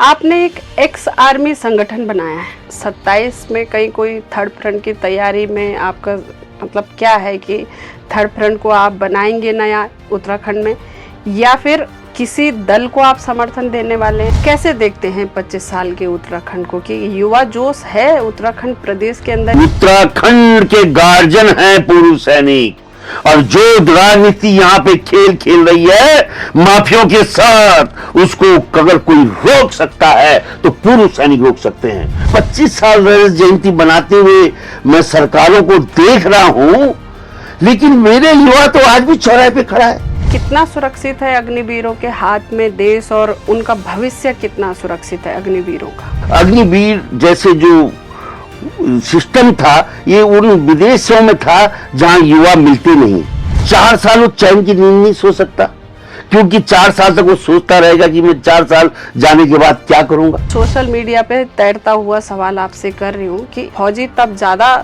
आपने एक ex army संगठन बनाया है 27 में, कहीं कोई थर्ड फ्रंट की तैयारी में आपका मतलब क्या है कि थर्ड फ्रंट को आप बनाएंगे नया उत्तराखंड में, या फिर किसी दल को आप समर्थन देने वाले हैं? कैसे देखते हैं 25 साल के उत्तराखंड को कि युवा जोश है उत्तराखंड प्रदेश के अंदर? उत्तराखंड के गार्जियन हैं पूर्व सैनिक, और जो राजनीति यहाँ पे खेल खेल रही है माफियों के साथ, उसको अगर कोई रोक सकता है तो पूर्व सैनिक रोक सकते हैं। 25 साल रजत जयंती बनाते हुए मैं सरकारों को देख रहा हूँ, लेकिन मेरे युवा तो आज भी चौराहे पे खड़ा है। कितना सुरक्षित है अग्निवीरों के हाथ में देश, और उनका भविष्य कितना सुरक्षित है अग्निवीरों का? अग्निवीर जैसे जो सिस्टम था ये उन विदेशों में था जहां युवा मिलते नहीं। 4 साल वो चैन की नींद नहीं सो सकता, क्योंकि 4 साल तक वो सोचता रहेगा कि मैं 4 साल जाने के बाद क्या करूंगा। सोशल मीडिया पे तैरता हुआ सवाल आपसे कर रही हूँ कि फौजी तब ज्यादा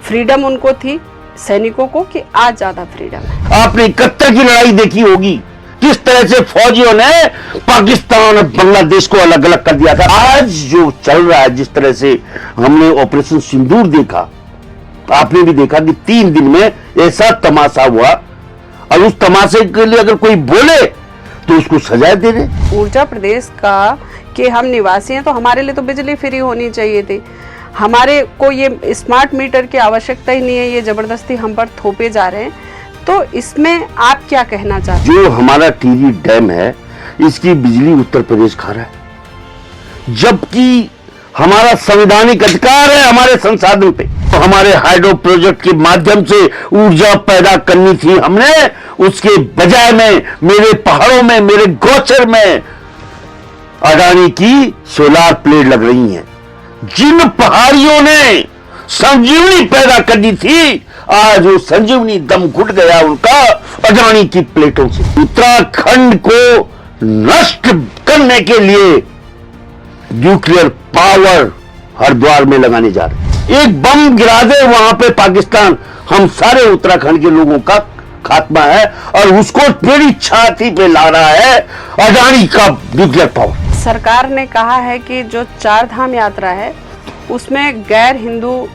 फ्रीडम उनको थी सैनिकों को कि आज ज्यादा फ्रीडम है? आपने 71 की लड़ाई देखी होगी, किस तरह से फौजियों ने पाकिस्तान और बांग्लादेश को अलग अलग कर दिया था। आज जो चल रहा है, जिस तरह से हमने ऑपरेशन सिंदूर देखा, आपने भी देखा कि 3 दिन में ऐसा तमाशा हुआ, और उस तमाशे के लिए अगर कोई बोले तो उसको सजा दे रहे। ऊर्जा प्रदेश का कि हम निवासी हैं तो हमारे लिए तो बिजली फ्री होनी चाहिए थी, हमारे को ये स्मार्ट मीटर की आवश्यकता ही नहीं है, ये जबरदस्ती हम पर थोपे जा रहे हैं। तो इसमें आप क्या कहना चाहते हैं? जो हमारा टिहरी डैम है इसकी बिजली उत्तर प्रदेश खा रहा है, जबकि हमारा संवैधानिक अधिकार है हमारे संसाधन पे। तो हमारे हाइड्रो प्रोजेक्ट के माध्यम से ऊर्जा पैदा करनी थी हमने, उसके बजाय में मेरे पहाड़ों में, मेरे गोचर में अडानी की सोलार प्लेट लग रही हैं। जिन पहाड़ियों ने संजीवनी पैदा करनी थी, आज वो संजीवनी दम घुट गया उनका अडानी की प्लेटों से। उत्तराखंड को नष्ट करने के लिए न्यूक्लियर पावर हरिद्वार में लगाने जा रहे हैं। एक बम गिरा दे वहां पे पाकिस्तान, हम सारे उत्तराखंड के लोगों का खात्मा है, और उसको मेरी छाती पे ला रहा है अडानी का न्यूक्लियर पावर। सरकार ने कहा है कि जो 4 धाम यात्रा है उसमें गैर हिंदू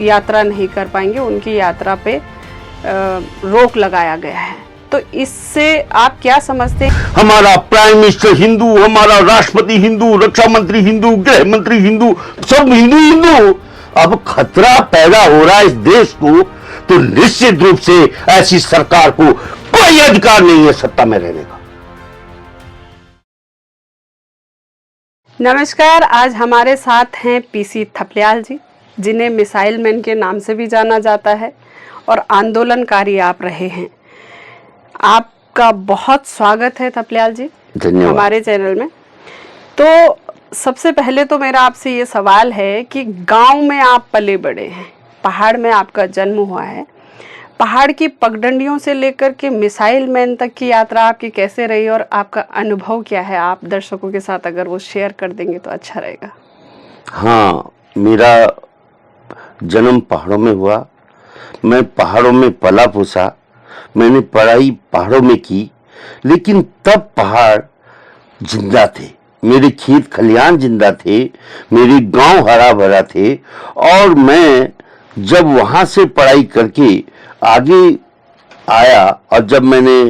यात्रा नहीं कर पाएंगे, उनकी यात्रा पे रोक लगाया गया है। तो इससे आप क्या समझते हैं? हमारा प्राइम मिनिस्टर हिंदू, हमारा राष्ट्रपति हिंदू, रक्षा मंत्री हिंदू, गृह मंत्री हिंदू, सब हिंदू हिंदू। अब खतरा पैदा हो रहा है इस देश को, तो निश्चित रूप से ऐसी सरकार को कोई अधिकार नहीं है सत्ता में रहने का। नमस्कार, आज हमारे साथ हैं पीसी थपलियाल जी, जिन्हें मिसाइल मैन के नाम से भी जाना जाता है, और आंदोलनकारी आप रहे हैं। आपका बहुत स्वागत है थपलियाल जी हमारे चैनल में। तो सबसे पहले तो मेरा आपसे ये सवाल है कि गांव में आप पले बड़े हैं, पहाड़ में आपका जन्म हुआ है, पहाड़ की पगडंडियों से लेकर के मिसाइल मैन तक की यात्रा आपकी कैसे रही और आपका अनुभव क्या है? आप दर्शकों के साथ अगर वो शेयर कर देंगे तो अच्छा रहेगा। हाँ, मेरा जन्म पहाड़ों में हुआ, मैं पहाड़ों में पला पूसा, मैंने पढ़ाई पहाड़ों में की, लेकिन तब पहाड़ जिंदा थे, मेरे खेत खलियान जिंदा थे, मेरे गांव हरा भरा थे। और मैं जब वहां से पढ़ाई करके आगे आया, और जब मैंने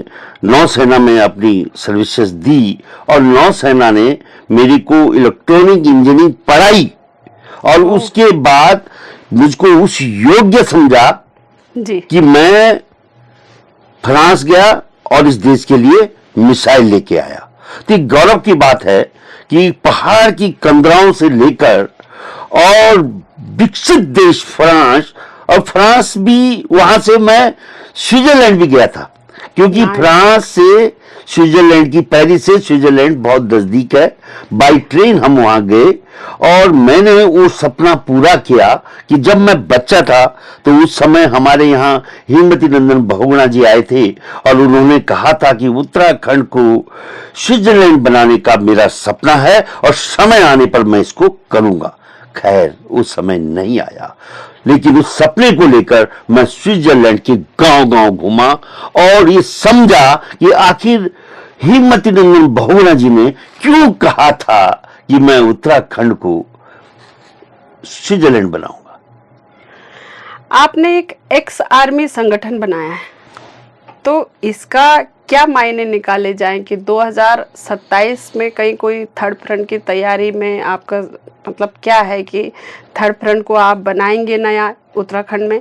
नौसेना में अपनी सर्विसेज दी और नौसेना ने मेरी को इलेक्ट्रॉनिक इंजीनियरिंग पढ़ाई, और उसके बाद मुझको उस योग्य समझा जी कि मैं फ्रांस गया और इस देश के लिए मिसाइल लेके आया। तो एक गौरव की बात है कि पहाड़ की कंदराओं से लेकर और विकसित देश फ्रांस, और फ्रांस भी, वहां से मैं स्विट्जरलैंड भी गया था, क्योंकि फ्रांस से स्विट्जरलैंड की, पेरिस से स्विट्जरलैंड बहुत नजदीक है। बाई ट्रेन हम वहां गए, और मैंने वो सपना पूरा किया कि जब मैं बच्चा था तो उस समय हमारे यहाँ हेमवती नंदन बहुगुणा जी आए थे, और उन्होंने कहा था कि उत्तराखंड को स्विट्जरलैंड बनाने का मेरा सपना है, और समय आने पर मैं इसको करूंगा। खैर, उस समय नहीं आया, लेकिन उस सपने को लेकर मैं स्विट्जरलैंड के गांव-गांव घूमा, और ये समझा कि आखिर हेमवती नंदन बहुगुणा जी ने क्यों कहा था कि मैं उत्तराखंड को स्विट्जरलैंड बनाऊंगा। आपने एक एक्स आर्मी संगठन बनाया है, तो इसका क्या मायने निकाले जाएं कि 2027 में कहीं कोई थर्ड फ्रंट की तैयारी में आपका मतलब क्या है कि थर्ड फ्रंट को आप बनाएंगे नया उत्तराखंड में,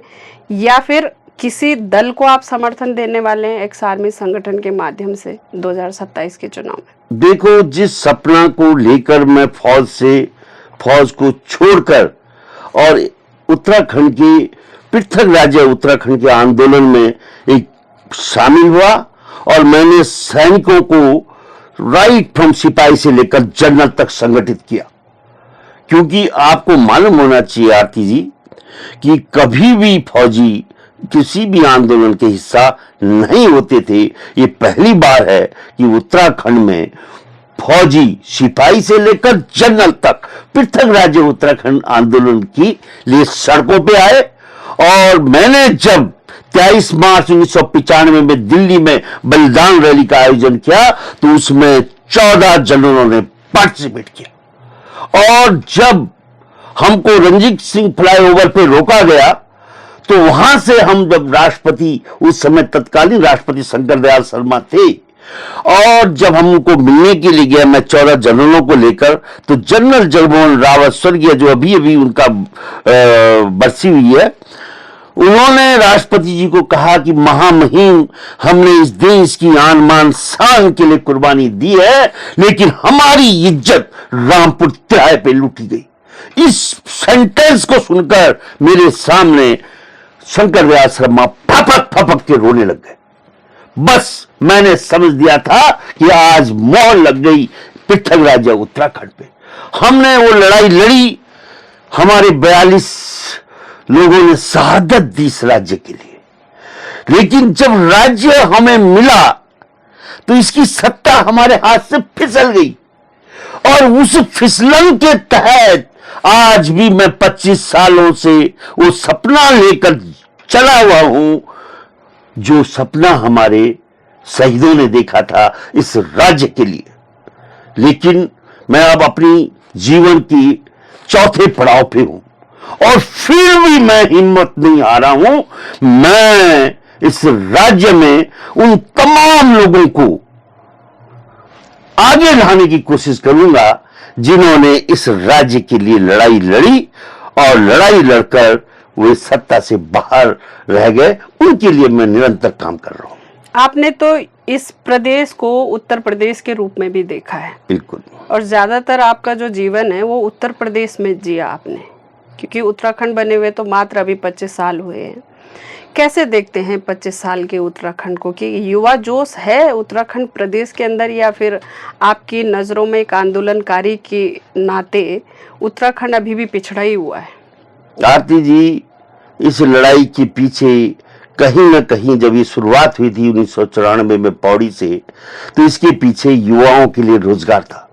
या फिर किसी दल को आप समर्थन देने वाले हैं एक्स आर्मी संगठन के माध्यम से 2027 के चुनाव में? देखो, जिस सपना को लेकर मैं फौज को छोड़कर और उत्तराखंड के पृथक राज्य उत्तराखंड के आंदोलन में एक शामिल हुआ, और मैंने सैनिकों को राइट फ्रॉम सिपाही से लेकर जनरल तक संगठित किया। क्योंकि आपको मालूम होना चाहिए आरती जी कि कभी भी फौजी किसी भी आंदोलन के हिस्सा नहीं होते थे। ये पहली बार है कि उत्तराखंड में फौजी सिपाही से लेकर जनरल तक पृथक राज्य उत्तराखंड आंदोलन के लिए सड़कों पे आए। और मैंने जब 23 मार्च 1995 में दिल्ली में बलिदान रैली का आयोजन किया तो उसमें 14 जनरलों ने पार्टिसिपेट किया। और जब हमको रंजीत सिंह फ्लाईओवर पे रोका गया तो वहां से हम जब राष्ट्रपति, उस समय तत्कालीन राष्ट्रपति शंकर दयाल शर्मा थे, और जब हम उनको मिलने के लिए गया मैं 14 जनरलों को लेकर, तो जनरल जगमोहन रावत स्वर्गीय, जो अभी अभी उनका बरसी हुई है, उन्होंने राष्ट्रपति जी को कहा कि महामहिम, हमने इस देश की आन मान शान के लिए कुर्बानी दी है, लेकिन हमारी इज्जत रामपुर तिराहे पे लूटी गई। इस सेंटेंस को सुनकर मेरे सामने शंकर दयाल शर्मा फपक फपक के रोने लग गए। बस मैंने समझ दिया था कि आज मोहर लग गई पृथक राज्य उत्तराखंड पे। हमने वो लड़ाई लड़ी, हमारे 42 लोगों ने शहादत दी इस राज्य के लिए। लेकिन जब राज्य हमें मिला तो इसकी सत्ता हमारे हाथ से फिसल गई, और उस फिसलन के तहत आज भी मैं 25 सालों से वो सपना लेकर चला हुआ हूं, जो सपना हमारे शहीदों ने देखा था इस राज्य के लिए। लेकिन मैं अब अपनी जीवन की चौथे पड़ाव पे हूं, और फिर भी मैं हिम्मत नहीं हारा हूं। मैं इस राज्य में उन तमाम लोगों को आगे लाने की कोशिश करूंगा जिन्होंने इस राज्य के लिए लड़ाई लड़ी, और लड़ाई लड़कर वे सत्ता से बाहर रह गए, उनके लिए मैं निरंतर काम कर रहा हूं। आपने तो इस प्रदेश को उत्तर प्रदेश के रूप में भी देखा है। बिल्कुल। और ज्यादातर आपका जो जीवन है वो उत्तर प्रदेश में जिया आपने, क्योंकि उत्तराखंड बने हुए तो मात्र अभी 25 साल हुए हैं। कैसे देखते हैं 25 साल के उत्तराखंड को, कि युवा जोश है उत्तराखंड प्रदेश के अंदर, या फिर आपकी नज़रों में एक आंदोलनकारी के नाते उत्तराखंड अभी भी पिछड़ा ही हुआ है? आरती जी, इस लड़ाई के पीछे कहीं न कहीं जब ये शुरुआत हुई थी 1994 में पौड़ी से, तो इसके पीछे युवाओं के लिए रोजगार था।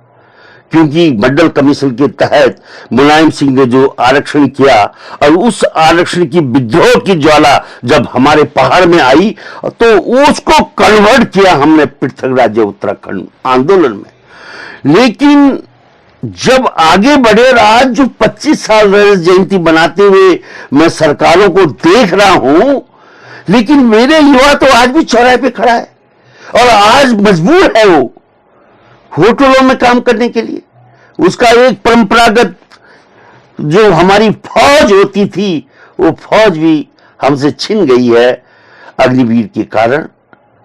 क्योंकि मंडल कमीशन के तहत मुलायम सिंह ने जो आरक्षण किया, और उस आरक्षण की विद्रोह की ज्वाला जब हमारे पहाड़ में आई तो उसको कन्वर्ट किया हमने पृथक राज्य उत्तराखंड आंदोलन में। लेकिन जब आगे बढ़े और आज जो 25 साल रजत जयंती बनाते हुए मैं सरकारों को देख रहा हूं, लेकिन मेरे युवा तो आज भी चौराहे पे खड़ा है, और आज मजबूर है वो होटलों में काम करने के लिए। उसका एक परंपरागत जो हमारी फौज होती थी, वो फौज भी हमसे छिन गई है अग्निवीर के कारण।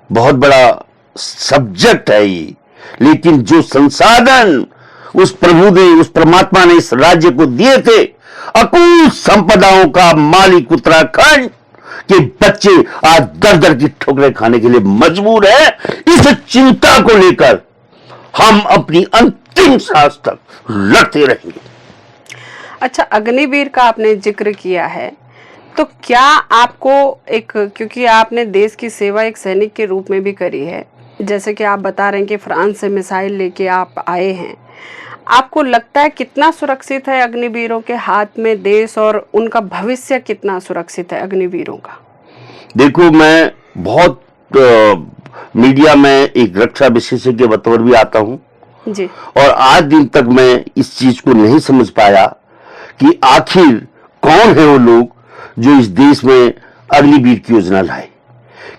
बहुत बड़ा सब्जेक्ट है ये, लेकिन जो संसाधन उस प्रभु ने, उस परमात्मा ने इस राज्य को दिए थे, अकूत संपदाओं का मालिक उत्तराखंड के बच्चे आज दर दर की ठोकरें खाने के लिए मजबूर है। इस चिंता को लेकर हम अपनी अंतिम सांस तक लड़ते रहेंगे। अच्छा, अग्निवीर का आपने जिक्र किया है, तो क्या आपको एक, क्योंकि आपने देश की सेवा एक सैनिक के रूप में भी करी है, जैसे कि आप बता रहे हैं कि फ्रांस से मिसाइल लेके आप आए हैं, आपको लगता है कितना सुरक्षित है अग्निवीरों के हाथ में देश, और उनका भविष्य कितना सुरक्षित है अग्निवीरों का? देखो, मैं बहुत मीडिया में एक रक्षा विशेषज्ञ के बतौर भी आता हूं, जी। और आज दिन तक मैं इस चीज को नहीं समझ पाया कि आखिर कौन है वो लोग जो इस देश में अग्निवीर की योजना लाए।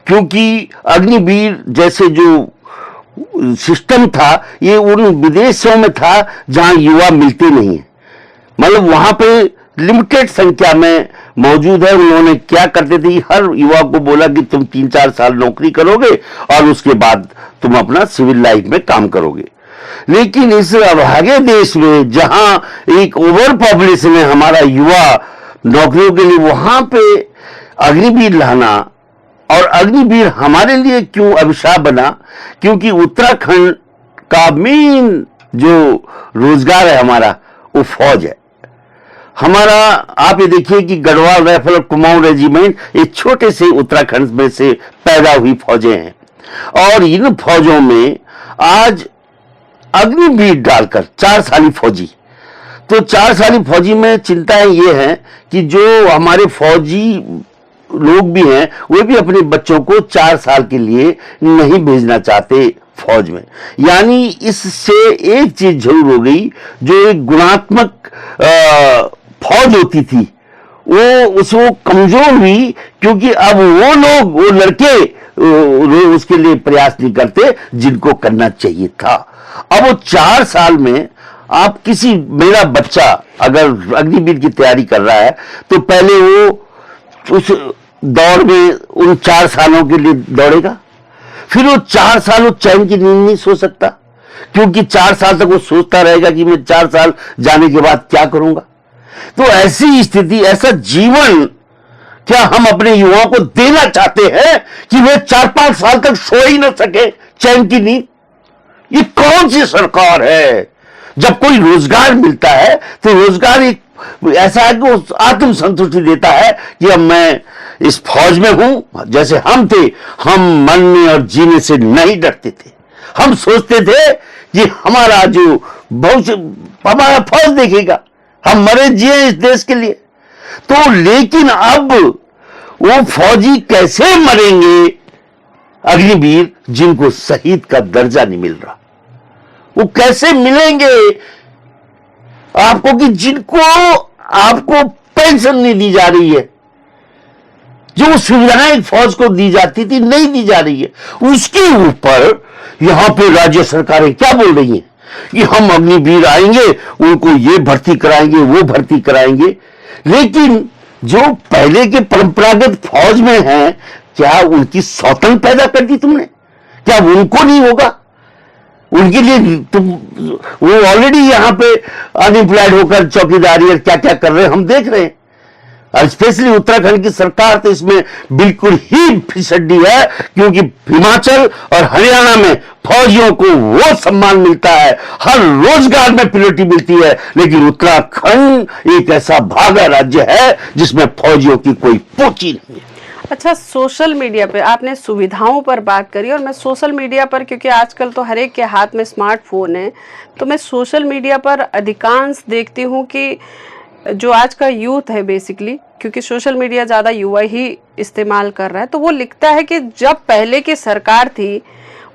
क्योंकि अग्निवीर जैसे जो सिस्टम था ये उन विदेशों में था जहां युवा मिलते नहीं है, मतलब वहां पे लिमिटेड संख्या में मौजूद है। उन्होंने क्या करते थे, हर युवा को बोला कि तुम 3-4 साल नौकरी करोगे और उसके बाद तुम अपना सिविल लाइफ में काम करोगे। लेकिन इस अभागे देश में जहां एक ओवर पॉपुलेशन है हमारा युवा नौकरियों के लिए, वहां पे अग्निवीर लाना, और अग्निवीर हमारे लिए क्यों अभिशाप बना, क्योंकि उत्तराखंड का मेन जो रोजगार है हमारा वो फौज है हमारा। आप ये देखिए कि गढ़वाल राइफल और कुमाऊं रेजिमेंट एक छोटे से उत्तराखंड में से पैदा हुई फौजें हैं, और इन फौजों में आज अग्निवीर डालकर 4 साली फौजी, तो 4 साली फौजी में चिंताएं ये हैं कि जो हमारे फौजी लोग भी हैं वे भी अपने बच्चों को 4 साल के लिए नहीं भेजना चाहते फौज में। यानी इससे एक चीज जरूर हो गई, जो एक गुणात्मक फौज होती थी वो कमजोर हुई, क्योंकि अब वो लोग, वो लड़के उसके लिए प्रयास नहीं करते जिनको करना चाहिए था। अब वो 4 साल में आप किसी, मेरा बच्चा अगर अग्निवीर की तैयारी कर रहा है तो पहले वो उस दौड़ में उन 4 सालों के लिए दौड़ेगा, फिर वो 4 साल वो चैन की नींद नहीं सो सकता, क्योंकि 4 साल तक वो सोचता रहेगा कि मैं 4 साल जाने के बाद क्या करूंगा। तो ऐसी स्थिति, ऐसा जीवन क्या हम अपने युवाओं को देना चाहते हैं कि वे 4-5 साल तक सो ही ना सके चैन की नींद? ये कौन सी सरकार है? जब कोई रोजगार मिलता है तो रोजगार एक ऐसा है कि वो आत्मसंतुष्टि देता है कि अब मैं इस फौज में हूं। जैसे हम थे, हम मरने और जीने से नहीं डरते थे, हम सोचते थे कि हमारा जो भविष्य हमारा फौज देखेगा, हम मरे जिए इस देश के लिए। तो लेकिन अब वो फौजी कैसे मरेंगे अग्निवीर जिनको शहीद का दर्जा नहीं मिल रहा? वो कैसे मिलेंगे आपको कि जिनको आपको पेंशन नहीं दी जा रही है, जो सुविधाएं फौज को दी जाती थी नहीं दी जा रही है। उसके ऊपर यहां पे राज्य सरकारें क्या बोल रही हैं कि हम अग्निवीर आएंगे, उनको ये भर्ती कराएंगे, वो भर्ती कराएंगे। लेकिन जो पहले के परंपरागत फौज में हैं, क्या उनकी सौतन पैदा कर दी तुमने? क्या उनको नहीं होगा? उनके लिए तुम, वो ऑलरेडी यहां पे अनएम्प्लॉयड होकर चौकीदारी और क्या क्या कर रहे हैं हम देख रहे हैं। और स्पेशली उत्तराखंड की सरकार तो इसमें बिल्कुल ही फिसड्डी है, क्योंकि हिमाचल और हरियाणा में फौजियों को वो सम्मान मिलता है, हर रोजगार में प्रायोरिटी मिलती है, लेकिन उत्तराखंड एक ऐसा भागा राज्य है जिसमें फौजियों की कोई पोची नहीं है। अच्छा, सोशल मीडिया पे आपने सुविधाओं पर बात करी, और मैं सोशल मीडिया पर, क्योंकि आजकल तो हर एक के हाथ में स्मार्टफोन है, तो मैं सोशल मीडिया पर अधिकांश देखती हूँ कि जो आज का यूथ है बेसिकली, क्योंकि सोशल मीडिया ज़्यादा युवा ही इस्तेमाल कर रहा है, तो वो लिखता है कि जब पहले की सरकार थी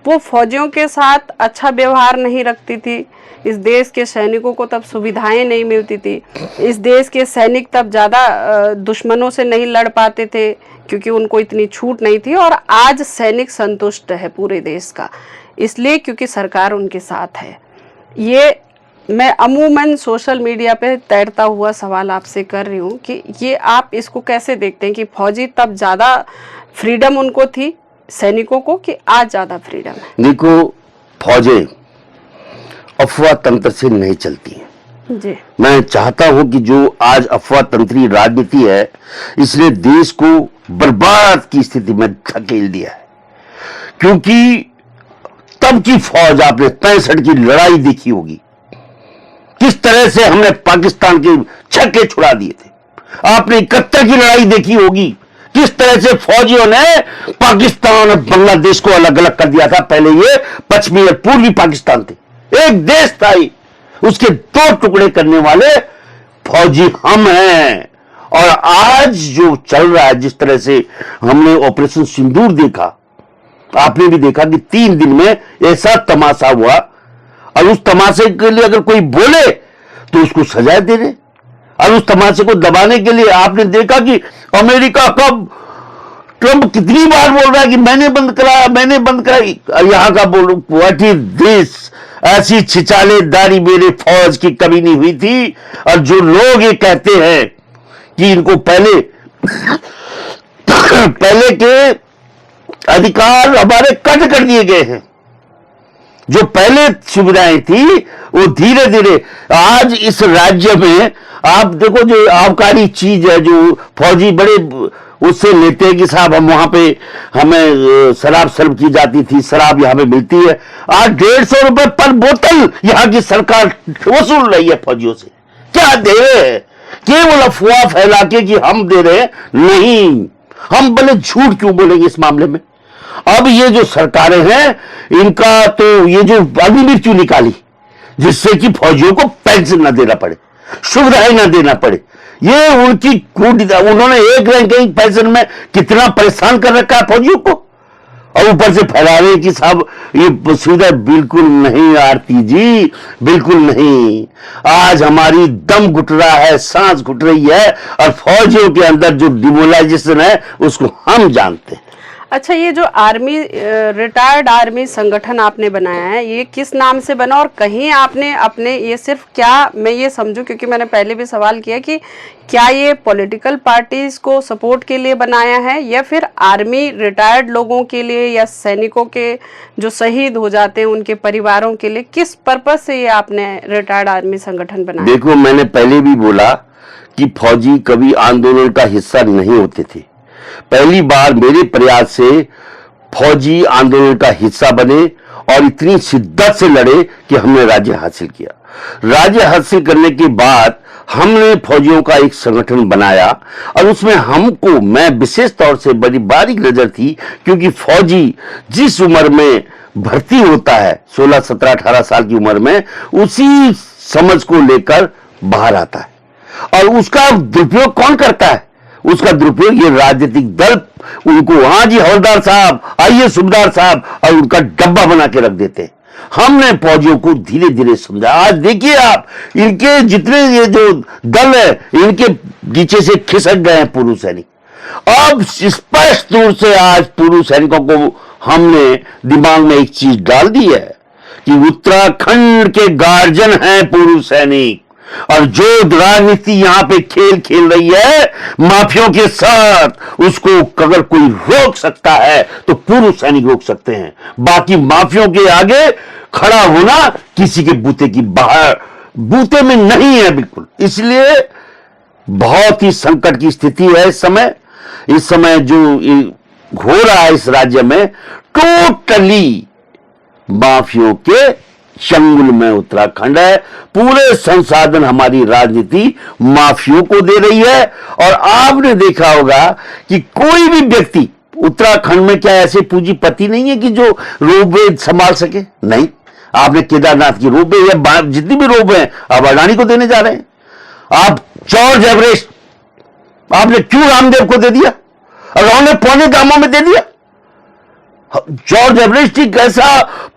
वो फौजियों के साथ अच्छा व्यवहार नहीं रखती थी, इस देश के सैनिकों को तब सुविधाएं नहीं मिलती थी, इस देश के सैनिक तब ज़्यादा दुश्मनों से नहीं लड़ पाते थे क्योंकि उनको इतनी छूट नहीं थी, और आज सैनिक संतुष्ट है पूरे देश का, इसलिए क्योंकि सरकार उनके साथ है। ये मैं अमूमन सोशल मीडिया पे तैरता हुआ सवाल आपसे कर रही हूँ कि ये आप इसको कैसे देखते हैं कि फौजी तब ज़्यादा फ्रीडम उनको थी सैनिकों को, कि आज ज़्यादा फ्रीडम है? देखो, फौजें अफवाह तंत्र से नहीं चलती हैं। जी। मैं चाहता हूं कि जो आज अफवाह तंत्री राजनीति है, इसने देश को बर्बाद की स्थिति में धकेल दिया है। क्योंकि तब की फौज, आपने 65 की लड़ाई देखी होगी, किस तरह से हमने पाकिस्तान के छक्के छुड़ा दिए थे। आपने 71 की लड़ाई देखी होगी, किस तरह से फौजियों ने पाकिस्तान और बांग्लादेश को अलग अलग कर दिया था। पहले ये पश्चिमी और पूर्वी पाकिस्तान थे, एक देश था, उसके 2 टुकड़े करने वाले फौजी हम हैं। और आज जो चल रहा है, जिस तरह से हमने ऑपरेशन सिंदूर देखा, आपने भी देखा कि 3 दिन में ऐसा तमाशा हुआ। और उस तमाशे के लिए अगर कोई बोले तो उसको सजा दे रहे, और उस तमाशे को दबाने के लिए आपने देखा कि अमेरिका का ट्रंप कितनी बार बोल रहा है कि मैंने बंद कराया, मैंने बंद कराया। यहां का बोलो व्हाट इज दिस, ऐसी छिछालेदारी मेरे फौज की कभी नहीं हुई थी। और जो लोग ये कहते हैं कि इनको पहले के अधिकार हमारे कट कर दिए गए हैं, जो पहले सुविधाएं थी वो धीरे धीरे आज इस राज्य में आप देखो, जो आबकारी चीज है जो फौजी बड़े उससे लेते हैं कि साहब हम वहां पे हमें शराब सर्व की जाती थी, शराब यहां पे मिलती है, आज 150 रुपए पर बोतल यहां की सरकार वसूल रही है फौजियों से। क्या दे रहे हैं? केवल अफवाह फैला के कि हम दे रहे हैं, नहीं, हम भले झूठ क्यों बोलेंगे इस मामले में। अब ये जो सरकारें हैं इनका तो ये जो अग्निवीर क्यों निकाली जिससे कि फौजियों को पेंशन ना देना पड़े, सुविधाएं ना देना पड़े, ये उनकी उन्होंने एक रैंकिंग पेंशन में कितना परेशान कर रखा है फौजियों को, और ऊपर से फैला रहे कि साहब ये सुविधा बिल्कुल नहीं आरती जी, बिल्कुल नहीं। आज हमारी दम घुट रहा है, सांस घुट रही है, और फौजियों के अंदर जो डिमोलाइजेशन है उसको हम जानते हैं। अच्छा, ये जो आर्मी रिटायर्ड आर्मी संगठन आपने बनाया है, ये किस नाम से बना, और कहीं आपने अपने ये सिर्फ क्या मैं ये समझूं, क्योंकि मैंने पहले भी सवाल किया कि क्या ये पॉलिटिकल पार्टीज को सपोर्ट के लिए बनाया है या फिर आर्मी रिटायर्ड लोगों के लिए या सैनिकों के जो शहीद हो जाते हैं उनके परिवारों के लिए, किस पर्पज से ये आपने रिटायर्ड आर्मी संगठन बनाया? देखो, मैंने पहले भी बोला कि फौजी कभी आंदोलन का हिस्सा नहीं होते थे। पहली बार मेरे प्रयास से फौजी आंदोलन का हिस्सा बने और इतनी शिद्दत से लड़े कि हमने राज्य हासिल किया। राज्य हासिल करने के बाद हमने फौजियों का एक संगठन बनाया, और उसमें हमको मैं विशेष तौर से बड़ी बारीक नजर थी, क्योंकि फौजी जिस उम्र में भर्ती होता है 16, 17, 18 साल की उम्र में, उसी समझ को लेकर बाहर आता है, और उसका दुरुपयोग कौन करता है? उसका दुरुपयोग ये राजनीतिक दल उनको, हाँ जी हवलदार साहब, आइए सूबेदार साहब, और उनका डब्बा बना के रख देते हैं। हमने फौजियों को धीरे धीरे समझा। आज देखिए आप, इनके जितने ये जो दल है इनके नीचे से खिसक गए हैं पूर्व सैनिक। अब स्पष्ट रूप से आज पूर्व सैनिकों को हमने दिमाग में एक चीज डाल दी है कि उत्तराखंड के गार्जियन हैं पूर्व सैनिक, और जो राजनीति यहां पे खेल खेल रही है माफियों के साथ, उसको अगर कोई रोक सकता है तो पूर्व सैनिक रोक सकते हैं। बाकी माफियों के आगे खड़ा होना किसी के बूते की बाहर, बूते में नहीं है बिल्कुल। इसलिए बहुत ही संकट की स्थिति है इस समय जो हो रहा है इस राज्य में, टोटली माफियों के चंगुल में उत्तराखंड है। पूरे संसाधन हमारी राजनीति माफियों को दे रही है। और आपने देखा होगा कि कोई भी व्यक्ति उत्तराखंड में, क्या ऐसे पूंजीपति नहीं है कि जो रोपवे संभाल सके? नहीं। आपने केदारनाथ की रोपवे या जितनी भी रोपवे हैं अब अडानी को देने जा रहे हैं। आप जॉर्ज एवरेस्ट आपने क्यों रामदेव को दे दिया, और उन्होंने पौने गांवों में दे दिया? जॉर्ज एवरेस्ट की कैसा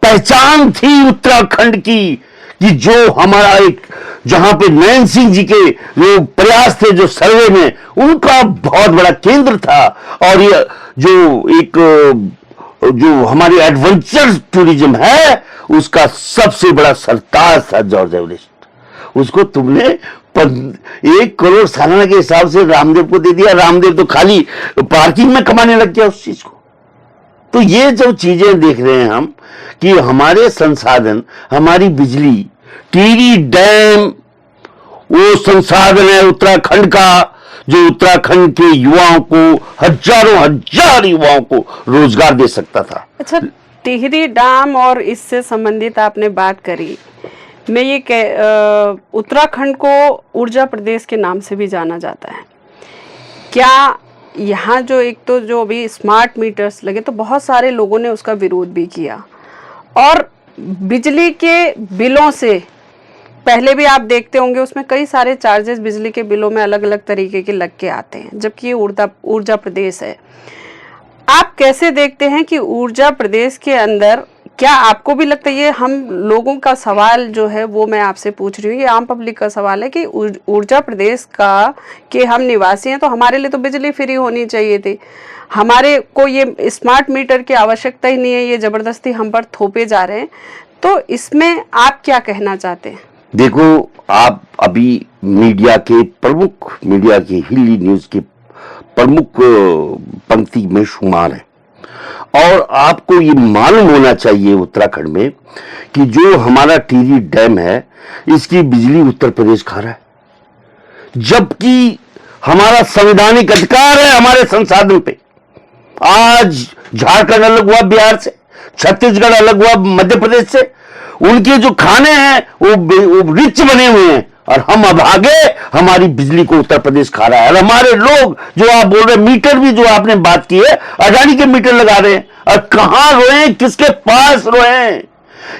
पहचान थी उत्तराखंड की, कि जो हमारा एक, जहां पे नयन सिंह जी के जो प्रयास थे जो सर्वे में, उनका बहुत बड़ा केंद्र था। और ये जो हमारी एडवेंचर टूरिज्म है उसका सबसे बड़ा सरताज था जॉर्ज एवरेस्ट। उसको तुमने 1 करोड़ सालाना के हिसाब से रामदेव को दे दिया। रामदेव तो खाली पार्किंग में कमाने लग गया उस चीज को। तो ये जो चीजें देख रहे हैं हम कि हमारे संसाधन, हमारी बिजली, टिहरी डैम वो संसाधन है उत्तराखंड का, जो उत्तराखंड के युवाओं को, हजार युवाओं को रोजगार दे सकता था। अच्छा, टिहरी डैम और इससे संबंधित आपने बात करी, मैं ये उत्तराखंड को ऊर्जा प्रदेश के नाम से भी जाना जाता है। क्या यहाँ जो एक तो जो अभी स्मार्ट मीटर्स लगे तो बहुत सारे लोगों ने उसका विरोध भी किया, और बिजली के बिलों से पहले भी आप देखते होंगे उसमें कई सारे चार्जेस बिजली के बिलों में अलग अलग तरीके के लग के आते हैं, जबकि ये ऊर्जा प्रदेश है। आप कैसे देखते हैं कि ऊर्जा प्रदेश के अंदर क्या आपको भी लगता है, ये हम लोगों का सवाल जो है वो मैं आपसे पूछ रही हूँ, ये आम पब्लिक का सवाल है कि ऊर्जा प्रदेश का के हम निवासी हैं तो हमारे लिए तो बिजली फ्री होनी चाहिए थी, हमारे को ये स्मार्ट मीटर की आवश्यकता ही नहीं है, ये जबरदस्ती हम पर थोपे जा रहे हैं, तो इसमें आप क्या कहना चाहते हैं? देखो, आप अभी मीडिया के प्रमुख, मीडिया की हिली न्यूज की प्रमुख पंक्ति में शुमार है, और आपको ये मालूम होना चाहिए उत्तराखंड में कि जो हमारा टिहरी डैम है इसकी बिजली उत्तर प्रदेश खा रहा है, जबकि हमारा संवैधानिक अधिकार है हमारे संसाधन पे। आज झारखंड अलग हुआ बिहार से, छत्तीसगढ़ अलग हुआ मध्य प्रदेश से, उनके जो खाने हैं वो रिच बने हुए हैं, और हम अब आगे हमारी बिजली को उत्तर प्रदेश खा रहा है। और हमारे लोग जो आप बोल रहे मीटर भी, जो आपने बात की है, अडानी के मीटर लगा रहे हैं, और कहां रोए, किसके पास रोए?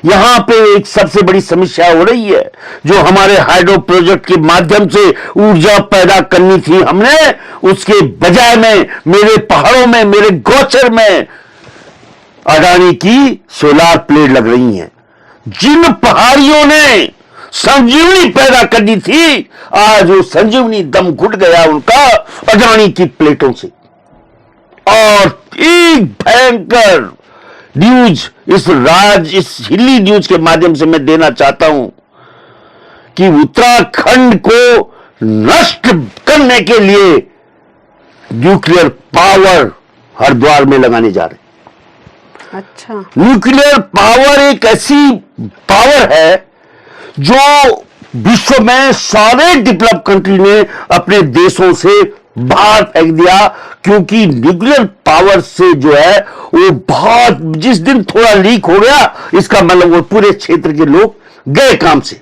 यहां पे एक सबसे बड़ी समस्या हो रही है, जो हमारे हाइड्रो प्रोजेक्ट के माध्यम से ऊर्जा पैदा करनी थी हमने, उसके बजाय में मेरे पहाड़ों में, मेरे गोचर में अडानी की सोलार प्लेट लग रही हैं। जिन पहाड़ियों ने संजीवनी पैदा करनी थी, आज वो संजीवनी दम घुट गया उनका अडानी की प्लेटों से। और एक भयंकर न्यूज इस हिली न्यूज के माध्यम से मैं देना चाहता हूं कि उत्तराखंड को नष्ट करने के लिए न्यूक्लियर पावर हरिद्वार में लगाने जा रहे हैं। अच्छा, न्यूक्लियर पावर एक ऐसी पावर है जो विश्व में सारे डेवलप कंट्री ने अपने देशों से बाहर फेंक दिया, क्योंकि न्यूक्लियर पावर से जो है वो बहुत, जिस दिन थोड़ा लीक हो गया, इसका मतलब वो पूरे क्षेत्र के लोग गए काम से।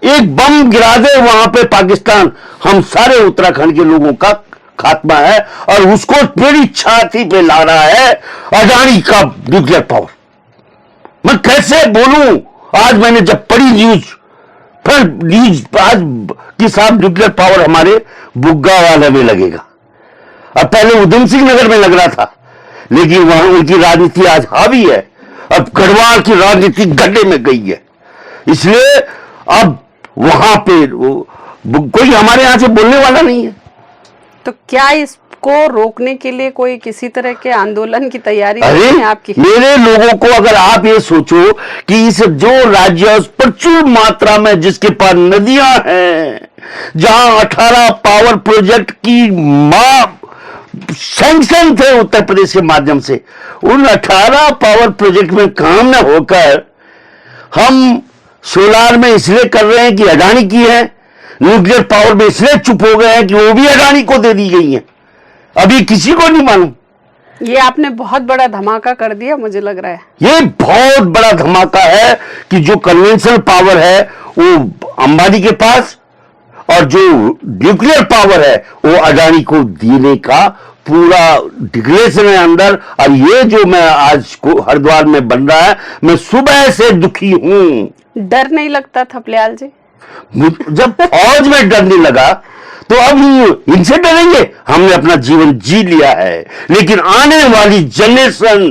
एक बम गिरा दे वहां पे पाकिस्तान, हम सारे उत्तराखंड के लोगों का खात्मा है, और उसको मेरी छाती पे ला रहा है अडानी का न्यूक्लियर पावर। मैं कैसे बोलूं? आज मैंने जब पढ़ी न्यूज, फिर न्यूज आज कि साहब न्यूक्लियर पावर हमारे बुग्गा वाले में लगेगा, अब पहले उधम सिंह नगर में लग रहा था, लेकिन वहां उनकी राजनीति आज हावी है, अब गढ़वाल की राजनीति गड्ढे में गई है, इसलिए अब वहां पे कोई हमारे यहां से बोलने वाला नहीं है। तो क्या इसको रोकने के लिए कोई किसी तरह के आंदोलन की तैयारी अरे है आपकी? मेरे लोगों को, अगर आप ये सोचो कि इस जो राज्य प्रचुर मात्रा में जिसके पास नदियां हैं, जहां 18 पावर प्रोजेक्ट की सैंक्शन थे उत्तर प्रदेश के माध्यम से, उन 18 पावर प्रोजेक्ट में काम न होकर हम सोलार में इसलिए कर रहे हैं कि अडानी की है, न्यूक्लियर पावर में इसलिए चुप हो गए हैं कि वो भी अडानी को दे दी गई है। अभी किसी को नहीं मालूम। ये आपने बहुत बड़ा धमाका कर दिया, मुझे लग रहा है ये बहुत बड़ा धमाका है कि जो कन्वेंशनल पावर है वो अंबानी के पास, और जो न्यूक्लियर पावर है वो अडानी को देने का पूरा डिक्लेरेशन है अंदर। और ये जो मैं आज को हरिद्वार में बन रहा है, मैं सुबह से दुखी हूं। डर नहीं लगता थपलियाल जी? जब फौज में डर नहीं लगा तो अब इनसे डरेंगे? हमने अपना जीवन जी लिया है, लेकिन आने वाली जनरेशन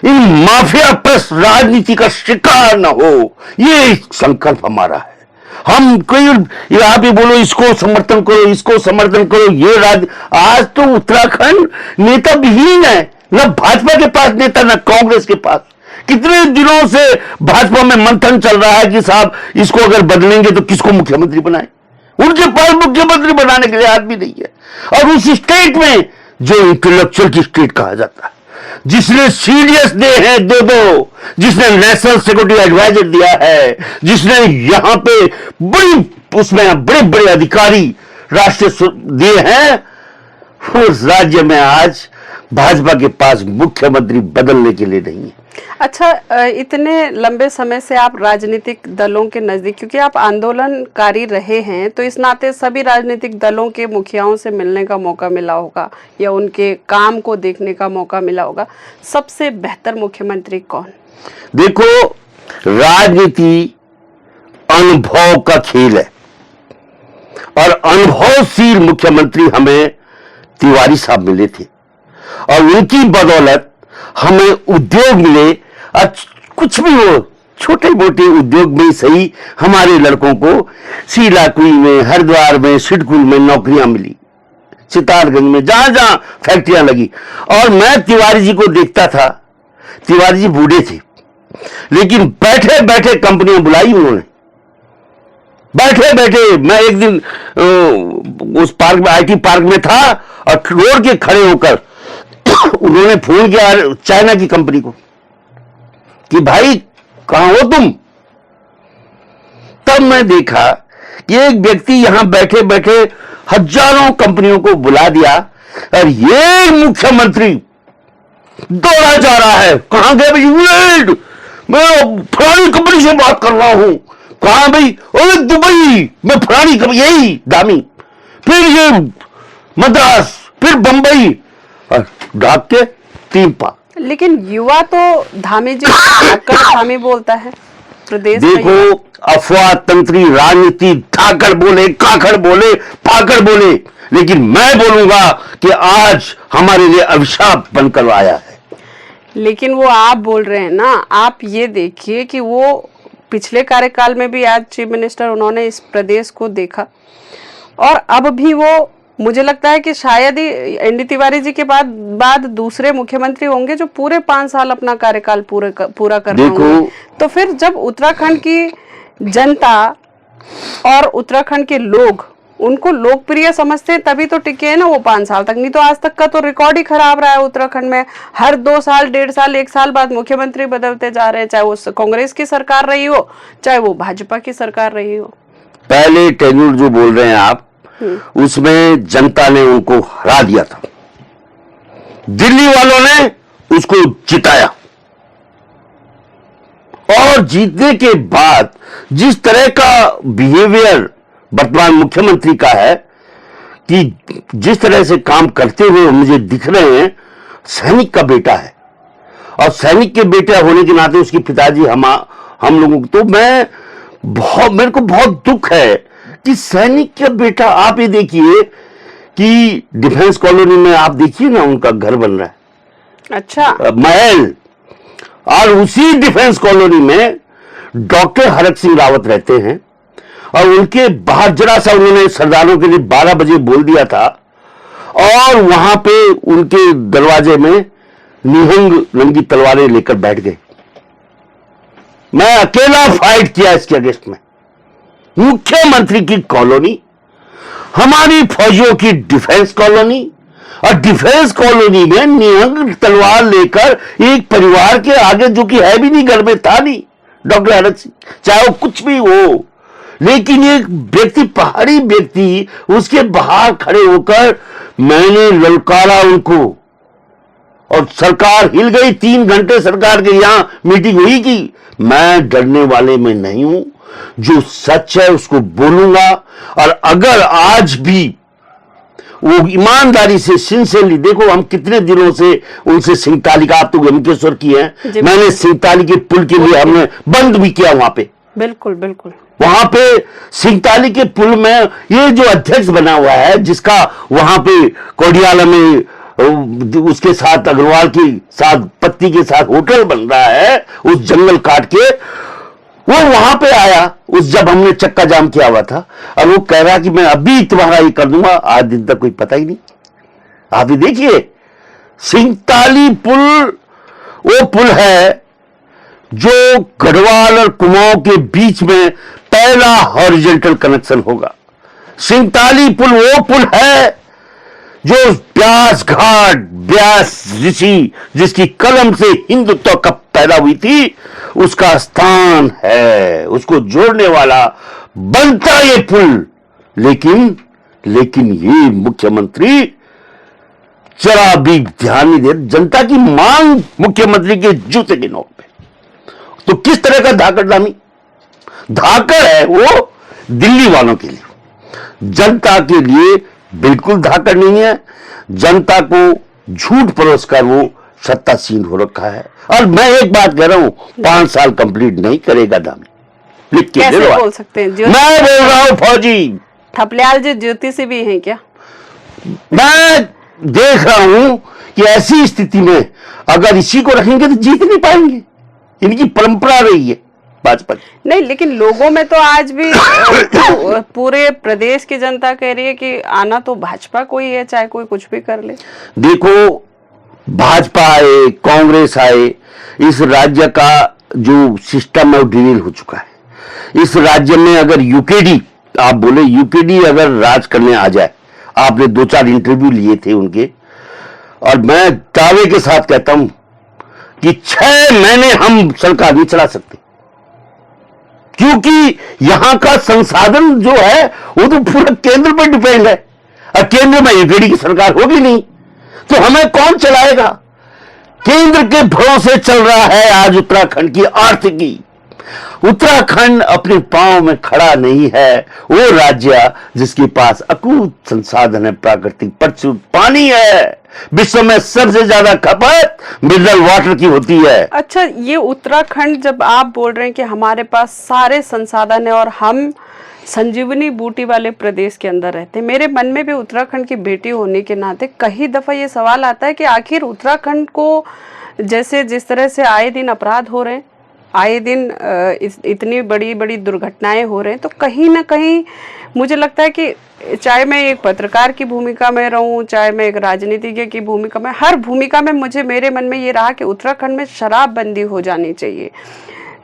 इन माफिया प्लस राजनीति का शिकार न हो, ये संकल्प हमारा है। हम कोई आप ही बोलो इसको समर्थन करो, इसको समर्थन करो, ये आज तो उत्तराखंड नेता विहीन है, न भाजपा के पास नेता, न कांग्रेस के पास। कितने दिनों से भाजपा में मंथन चल रहा है कि साहब इसको अगर बदलेंगे तो किसको मुख्यमंत्री बनाए, उनके पास मुख्यमंत्री बनाने के लिए आदमी नहीं है। और उस स्टेट में जो इंटेलेक्चुअल की स्टेट कहा जाता है, जिसने सीडीएस दे हैं दो, जिसने नेशनल सिक्योरिटी एडवाइजर दिया है, जिसने यहां पे उसमें बड़े बड़े अधिकारी राष्ट्रीय दिए हैं, उस राज्य में आज भाजपा के पास मुख्यमंत्री बदलने के लिए नहीं है। अच्छा, इतने लंबे समय से आप राजनीतिक दलों के नजदीक, क्योंकि आप आंदोलनकारी रहे हैं, तो इस नाते सभी राजनीतिक दलों के मुखियाओं से मिलने का मौका मिला होगा या उनके काम को देखने का मौका मिला होगा। सबसे बेहतर मुख्यमंत्री कौन? देखो, राजनीति अनुभव का खेल है, और अनुभवशील मुख्यमंत्री हमें तिवारी साहब मिले थे, और उनकी बदौलत हमें उद्योग मिले, कुछ भी हो, छोटे मोटे उद्योग में सही, हमारे लड़कों को सीलाकुई में, हरिद्वार में, सिडकुल में नौकरियां मिली, सितारगंज में, जहां जहां फैक्ट्रियां लगी। और मैं तिवारी जी को देखता था, तिवारी जी बूढ़े थे, लेकिन बैठे बैठे कंपनियां बुलाई उन्होंने, बैठे बैठे। मैं एक दिन उस पार्क में, आईटी पार्क में था, और रोड के खड़े होकर उन्होंने फोन किया चाइना की कंपनी को कि भाई कहां हो तुम। तब मैं देखा कि एक व्यक्ति यहां बैठे बैठे हजारों कंपनियों को बुला दिया, और ये मुख्यमंत्री दौड़ा जा रहा है, कहां गए भाई, इंग्लैंड, मैं फलानी कंपनी से बात कर रहा हूं, कहां भाई, अरे दुबई में फलानी कंपनी, यही दामी, फिर ये मद्रास, फिर बंबई, और ढाक के 3 पाक। लेकिन युवा तो धामी जी धाकड़ धामी बोलता है प्रदेश का देखो, युवा। अफवाह तंत्री राजनीति, धाकड़ बोले, काकड़ बोले, पाकड़ बोले, लेकिन मैं बोलूंगा कि आज हमारे लिए अभिशाप बनकर आया है। लेकिन वो आप बोल रहे हैं ना, आप ये देखिए कि वो पिछले कार्यकाल में भी आज चीफ मिनिस्टर उन्होंने इस प्रदेश को देखा, और अब भी वो, मुझे लगता है कि शायद ही एनडी तिवारी जी के बाद दूसरे मुख्यमंत्री होंगे जो पूरे 5 साल अपना कार्यकाल पूरा कर रहे होंगे। तो फिर जब उत्तराखंड की जनता और उत्तराखंड के लोग उनको लोकप्रिय समझते हैं, तभी तो टिके हैं ना वो 5 साल तक। नहीं तो आज तक का तो रिकॉर्ड ही खराब रहा है उत्तराखंड में। हर 2 साल, 1.5 साल, 1 साल बाद मुख्यमंत्री बदलते जा रहे हैं, चाहे वो कांग्रेस की सरकार रही हो, चाहे वो भाजपा की सरकार रही हो। पहले टेन्यूर जो बोल रहे हैं आप, उसमें जनता ने उनको हरा दिया था, दिल्ली वालों ने उसको जिताया, और जीतने के बाद जिस तरह का बिहेवियर वर्तमान मुख्यमंत्री का है, कि जिस तरह से काम करते हुए मुझे दिख रहे हैं, सैनिक का बेटा है, और सैनिक के बेटा होने के नाते उसके पिताजी हम लोगों को, तो मेरे को बहुत दुख है कि सैनिक का बेटा। आप ये देखिए कि डिफेंस कॉलोनी में आप देखिए ना, उनका घर बन रहा है, अच्छा, महल, और उसी डिफेंस कॉलोनी में डॉक्टर हरक सिंह रावत रहते हैं, और उनके बाहर जरा सा उन्होंने सरदारों के लिए 12 बजे बोल दिया था, और वहां पे उनके दरवाजे में निहंग नंगी तलवारें लेकर बैठ गए। मैं अकेला फाइट किया इसके अगेंस्ट में। मुख्यमंत्री की कॉलोनी, हमारी फौजियों की डिफेंस कॉलोनी, और डिफेंस कॉलोनी में निहंग तलवार लेकर एक परिवार के आगे, जो कि है भी नहीं, घर में था नहीं डॉक्टर हरक सिंह, चाहे वो कुछ भी हो, लेकिन एक व्यक्ति, पहाड़ी व्यक्ति, उसके बाहर खड़े होकर मैंने ललकारा उनको, और सरकार हिल गई। 3 घंटे सरकार के यहां मीटिंग हुई कि मैं डरने वाले में नहीं हूं, जो सच है उसको बोलूंगा, और अगर आज भी वो ईमानदारी से, सिंसियरली, देखो हम कितने दिनों से उनसे सिंगताली का, आप तो गमकेश्वर की है, मैंने सिंगताली के पुल के लिए हमने बंद भी किया वहां पे, बिल्कुल बिल्कुल, वहां पे सिंगताली के पुल में ये जो अध्यक्ष बना हुआ है, जिसका वहां पे कोडियाला में उसके साथ, अग्रवाल के साथ, पत्नी के साथ होटल बन रहा है, उस जंगल काट के, वो वहां पे आया जब हमने चक्का जाम किया हुआ था, और वो कह रहा कि मैं अभी तुम्हारा ये कर दूंगा। आज दिन तक कोई पता ही नहीं। आप ये देखिए, सिंगताली पुल वो पुल है जो गढ़वाल और कुमाऊं के बीच में पहला हॉरिजॉन्टल कनेक्शन होगा। सिंगताली पुल वो पुल है जो व्यास घाट, व्यास ऋषि, जिसकी कलम से हिंदुत्व कब पैदा हुई थी, उसका स्थान है, उसको जोड़ने वाला बनता ये पुल। लेकिन ये मुख्यमंत्री जरा भी ध्यान नहीं दे, जनता की मांग मुख्यमंत्री के जूते की नोक पे। तो किस तरह का धाकड़ है वो दिल्ली वालों के लिए, जनता के लिए बिल्कुल धाकड़ नहीं है। जनता को झूठ परोसकर वो सत्तासीन हो रखा है। और मैं एक बात कह रहा हूं, 5 साल कंप्लीट नहीं करेगा दामी, लिख के कैसे बोल सकते हैं? मैं बोल रहा हूं फौजी थपलियाल जी ज्योतिषी भी हैं क्या? मैं देख रहा हूं कि ऐसी स्थिति में अगर इसी को रखेंगे तो जीत नहीं पाएंगे। इनकी परंपरा रही है भाजपा की। नहीं, लेकिन लोगों में तो आज भी पूरे प्रदेश की जनता कह रही है कि आना तो भाजपा को ही है, चाहे कोई कुछ भी कर ले। देखो, भाजपा आए, कांग्रेस आए, इस राज्य का जो सिस्टम है वो डिलील हो चुका है। इस राज्य में अगर यूकेडी, आप बोले यूकेडी अगर राज करने आ जाए, आपने 2-4 इंटरव्यू लिए थे उनके, और मैं दावे के साथ कहता हूं कि 6 महीने हम सरकार नहीं चला सकते, क्योंकि यहां का संसाधन जो है वो तो पूरा केंद्र पर डिपेंड है, और केंद्र में यूकेडी की सरकार होगी नहीं तो हमें कौन चलाएगा। केंद्र के भरोसे चल रहा है आज उत्तराखंड की आर्थिकी। उत्तराखंड अपने पांव में खड़ा नहीं है, वो राज्य जिसके पास अकूत संसाधन है, प्राकृतिक प्रचुर पानी है, विश्व में सबसे ज्यादा खपत मिनरल वाटर की होती है। अच्छा, ये उत्तराखंड जब आप बोल रहे हैं कि हमारे पास सारे संसाधन है और हम संजीवनी बूटी वाले प्रदेश के अंदर रहते हैं, मेरे मन में भी उत्तराखंड की बेटी होने के नाते कई दफा ये सवाल आता है कि आखिर उत्तराखंड को जैसे जिस तरह से आए दिन अपराध हो रहे हैं, आए दिन इतनी बड़ी बड़ी दुर्घटनाएं हो रहे हैं, तो कहीं ना कहीं मुझे लगता है कि चाहे मैं एक पत्रकार की भूमिका में रहूं, चाहे मैं एक राजनीतिज्ञ की भूमिका में, हर भूमिका में मेरे मन में ये रहा कि उत्तराखंड में शराबबंदी हो जानी चाहिए,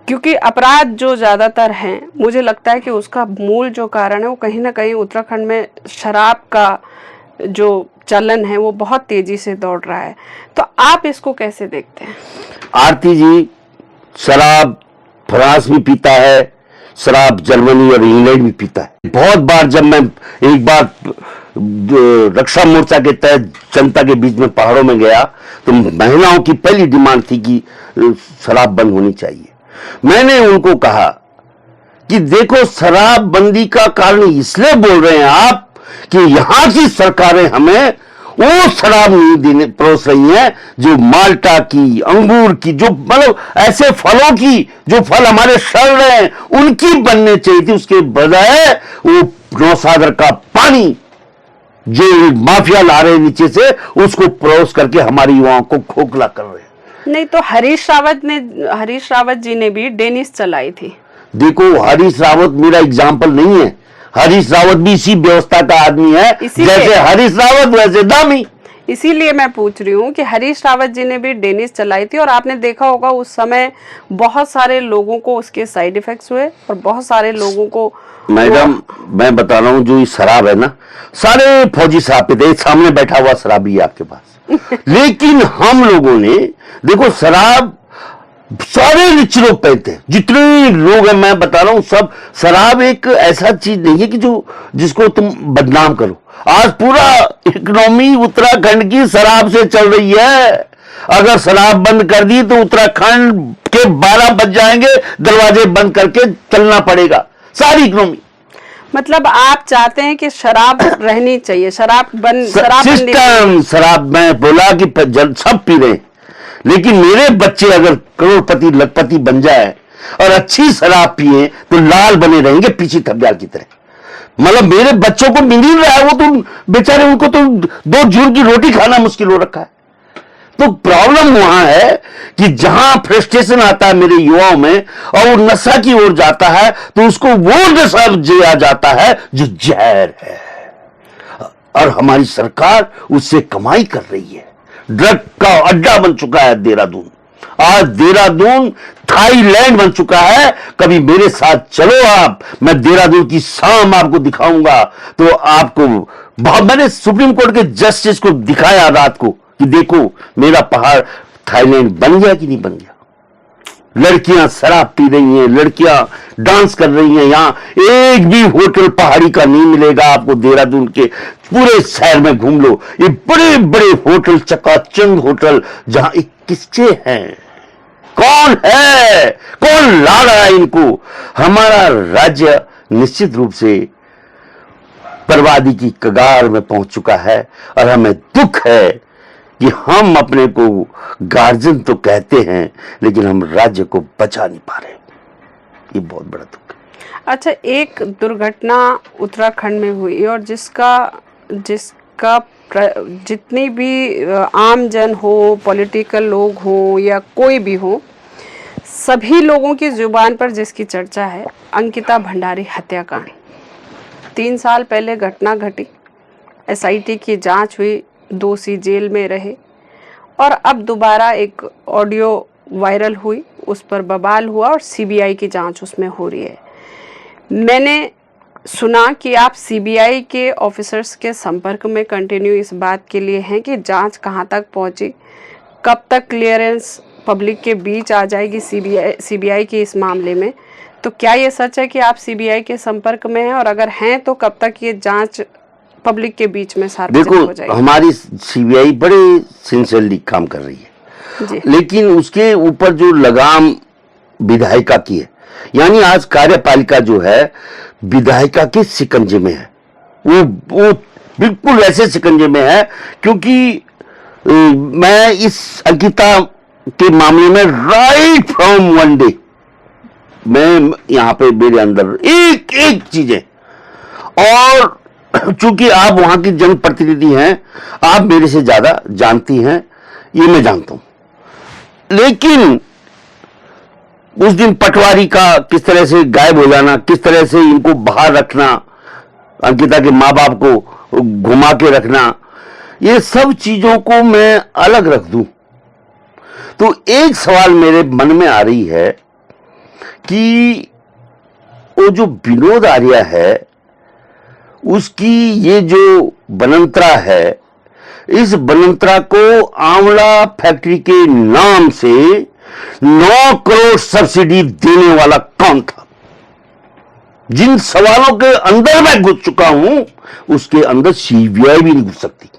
क्योंकि अपराध जो ज़्यादातर हैं, मुझे लगता है कि उसका मूल जो कारण है वो कहीं ना कहीं उत्तराखंड में शराब का जो चलन है वो बहुत तेजी से दौड़ रहा है। तो आप इसको कैसे देखते हैं? आरती जी, शराब फ्रांस भी पीता है, शराब जर्मनी और इंग्लैंड भी पीता है। बहुत बार जब मैं एक बार रक्षा मोर्चा के तहत जनता के बीच में पहाड़ों में गया तो महिलाओं की पहली डिमांड थी कि शराब बंद होनी चाहिए। मैंने उनको कहा कि देखो, शराबबंदी का कारण इसलिए बोल रहे हैं आप कि यहां की सरकारें हमें वो शराब नहीं देने परोस रही हैं जो माल्टा की, अंगूर की, जो मतलब ऐसे फलों की जो फल हमारे सड़ रहे हैं उनकी बनने चाहिए थी। उसके बजाय वो नौसागर का पानी जो माफिया ला रहे नीचे से उसको परोस करके हमारी युवाओं को खोखला कर रहे हैं। नहीं तो हरीश रावत जी ने भी डेनिस चलाई थी। देखो, हरीश रावत मेरा एग्जाम्पल नहीं है, हरीश रावत भी इसी व्यवस्था का आदमी है, जैसे हरीश रावत वैसे दामी। इसीलिए मैं पूछ रही हूँ कि हरीश रावत जी ने भी डेनिस चलाई थी और आपने देखा होगा उस समय बहुत सारे लोगों को उसके साइड इफेक्ट्स हुए और बहुत सारे लोगों को। मैडम, मैं बता रहा हूँ, जो ये शराब है ना, सारे फौजी शराब पीते, सामने बैठा हुआ शराबी है आपके पास लेकिन हम लोगों ने देखो, शराब सारे रिच लोग पीते हैं, जितने लोग हैं मैं बता रहा हूं सब। शराब एक ऐसा चीज नहीं है कि जिसको तुम बदनाम करो। आज पूरा इकोनॉमी उत्तराखंड की शराब से चल रही है। अगर शराब बंद कर दी तो उत्तराखंड के 12 बज जाएंगे, दरवाजे बंद करके चलना पड़ेगा सारी इकोनॉमी। मतलब आप चाहते हैं कि शराब रहनी चाहिए, शराब मैं बोला कि सब पी रहे हैं, लेकिन मेरे बच्चे अगर करोड़पति लखपति बन जाए और अच्छी शराब पिए तो लाल बने रहेंगे पीछे थपजार की तरह। मतलब मेरे बच्चों को मिल ही रहा है, वो तो बेचारे, उनको तो 2 जून की रोटी खाना मुश्किल हो रखा है। तो प्रॉब्लम वहां है कि जहां फ्रस्ट्रेशन आता है मेरे युवाओं में और वो नशा की ओर जाता है तो उसको वो नशा दिया जाता है जो जहर है, और हमारी सरकार उससे कमाई कर रही है। ड्रग का अड्डा बन चुका है देहरादून। आज देहरादून थाईलैंड बन चुका है। कभी मेरे साथ चलो आप, मैं देहरादून की शाम आपको दिखाऊंगा। तो आपको मैंने सुप्रीम कोर्ट के जस्टिस को दिखाया रात को कि देखो मेरा पहाड़ थाईलैंड बन गया कि नहीं बन गया। लड़कियां शराब पी रही हैं, लड़कियां डांस कर रही हैं। यहां एक भी होटल पहाड़ी का नहीं मिलेगा आपको। देहरादून के पूरे शहर में घूम लो, ये बड़े बड़े होटल, चकाचौंध होटल, जहां 21 हैं। कौन है, कौन ला रहा है इनको? हमारा राज्य निश्चित रूप से बर्बादी की कगार में पहुंच चुका है और हमें दुख है कि हम अपने को गार्जियन तो कहते हैं लेकिन हम राज्य को बचा नहीं पा रहे। ये बहुत बड़ा दुख है। अच्छा, एक दुर्घटना उत्तराखंड में हुई और जिसका जितनी भी आम जन हो, पॉलिटिकल लोग हो या कोई भी हो, सभी लोगों की जुबान पर जिसकी चर्चा है, अंकिता भंडारी हत्याकांड। 3 साल पहले घटना घटी, एसआईटी की जांच हुई, दोषी जेल में रहे और अब दोबारा एक ऑडियो वायरल हुई, उस पर बवाल हुआ और सीबीआई की जांच उसमें हो रही है। मैंने सुना कि आप सीबीआई के ऑफिसर्स के संपर्क में कंटिन्यू इस बात के लिए हैं कि जांच कहां तक पहुंची, कब तक क्लियरेंस पब्लिक के बीच आ जाएगी सीबीआई के इस मामले में। तो क्या ये सच है कि आप सीबीआई के संपर्क में हैं, और अगर हैं तो कब तक ये जांच पब्लिक के बीच में सार्वजनिक हो जाएगी? देखो, हमारी सीबीआई बड़े सिंसियरली काम कर रही है जी। लेकिन उसके ऊपर जो लगाम विधायिका की है, यानी आज कार्यपालिका जो है विधायिका के शिकंजे में है, वो बिल्कुल ऐसे शिकंजे में है क्योंकि मैं इस अंकिता के मामले में राइट फ्रॉम वन डे मैं यहां पे मेरे अंदर एक एक चीजें, और चूंकि आप वहां की जनप्रतिनिधि हैं, आप मेरे से ज्यादा जानती हैं, ये मैं जानता हूं। लेकिन उस दिन पटवारी का किस तरह से गायब हो जाना, किस तरह से इनको बाहर रखना, अंकिता के माँ बाप को घुमा के रखना, ये सब चीजों को मैं अलग रख दूं तो एक सवाल मेरे मन में आ रही है कि वो जो विनोद आर्या है उसकी ये जो बनंतरा है, इस बनंतरा को आंवला फैक्ट्री के नाम से 9 करोड़ सब्सिडी देने वाला कौन था? जिन सवालों के अंदर मैं घुस चुका हूं उसके अंदर सीबीआई भी नहीं घुस सकती।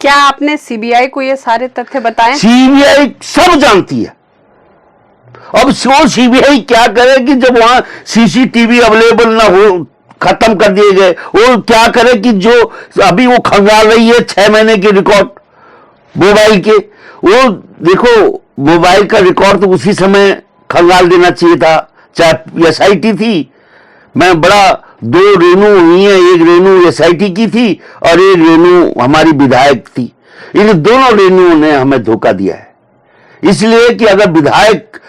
क्या आपने सीबीआई को ये सारे तथ्य बताए? सीबीआई सब जानती है। अब वो सीबीआई क्या करे कि जब वहां सीसीटीवी अवेलेबल ना हो, खत्म कर दिए गए, वो क्या करे कि जो अभी वो खंगाल रही है 6 महीने के रिकॉर्ड मोबाइल के, वो देखो मोबाइल का रिकॉर्ड तो उसी समय खंगाल देना चाहिए था, चाहे एसआईटी थी। मैं बड़ा 2 रेनू हुई है, एक रेनू एसआईटी की थी और एक रेनू हमारी विधायक थी। इन दोनों रेनुओं ने हमें धोखा दिया है, इसलिए कि अगर विधायक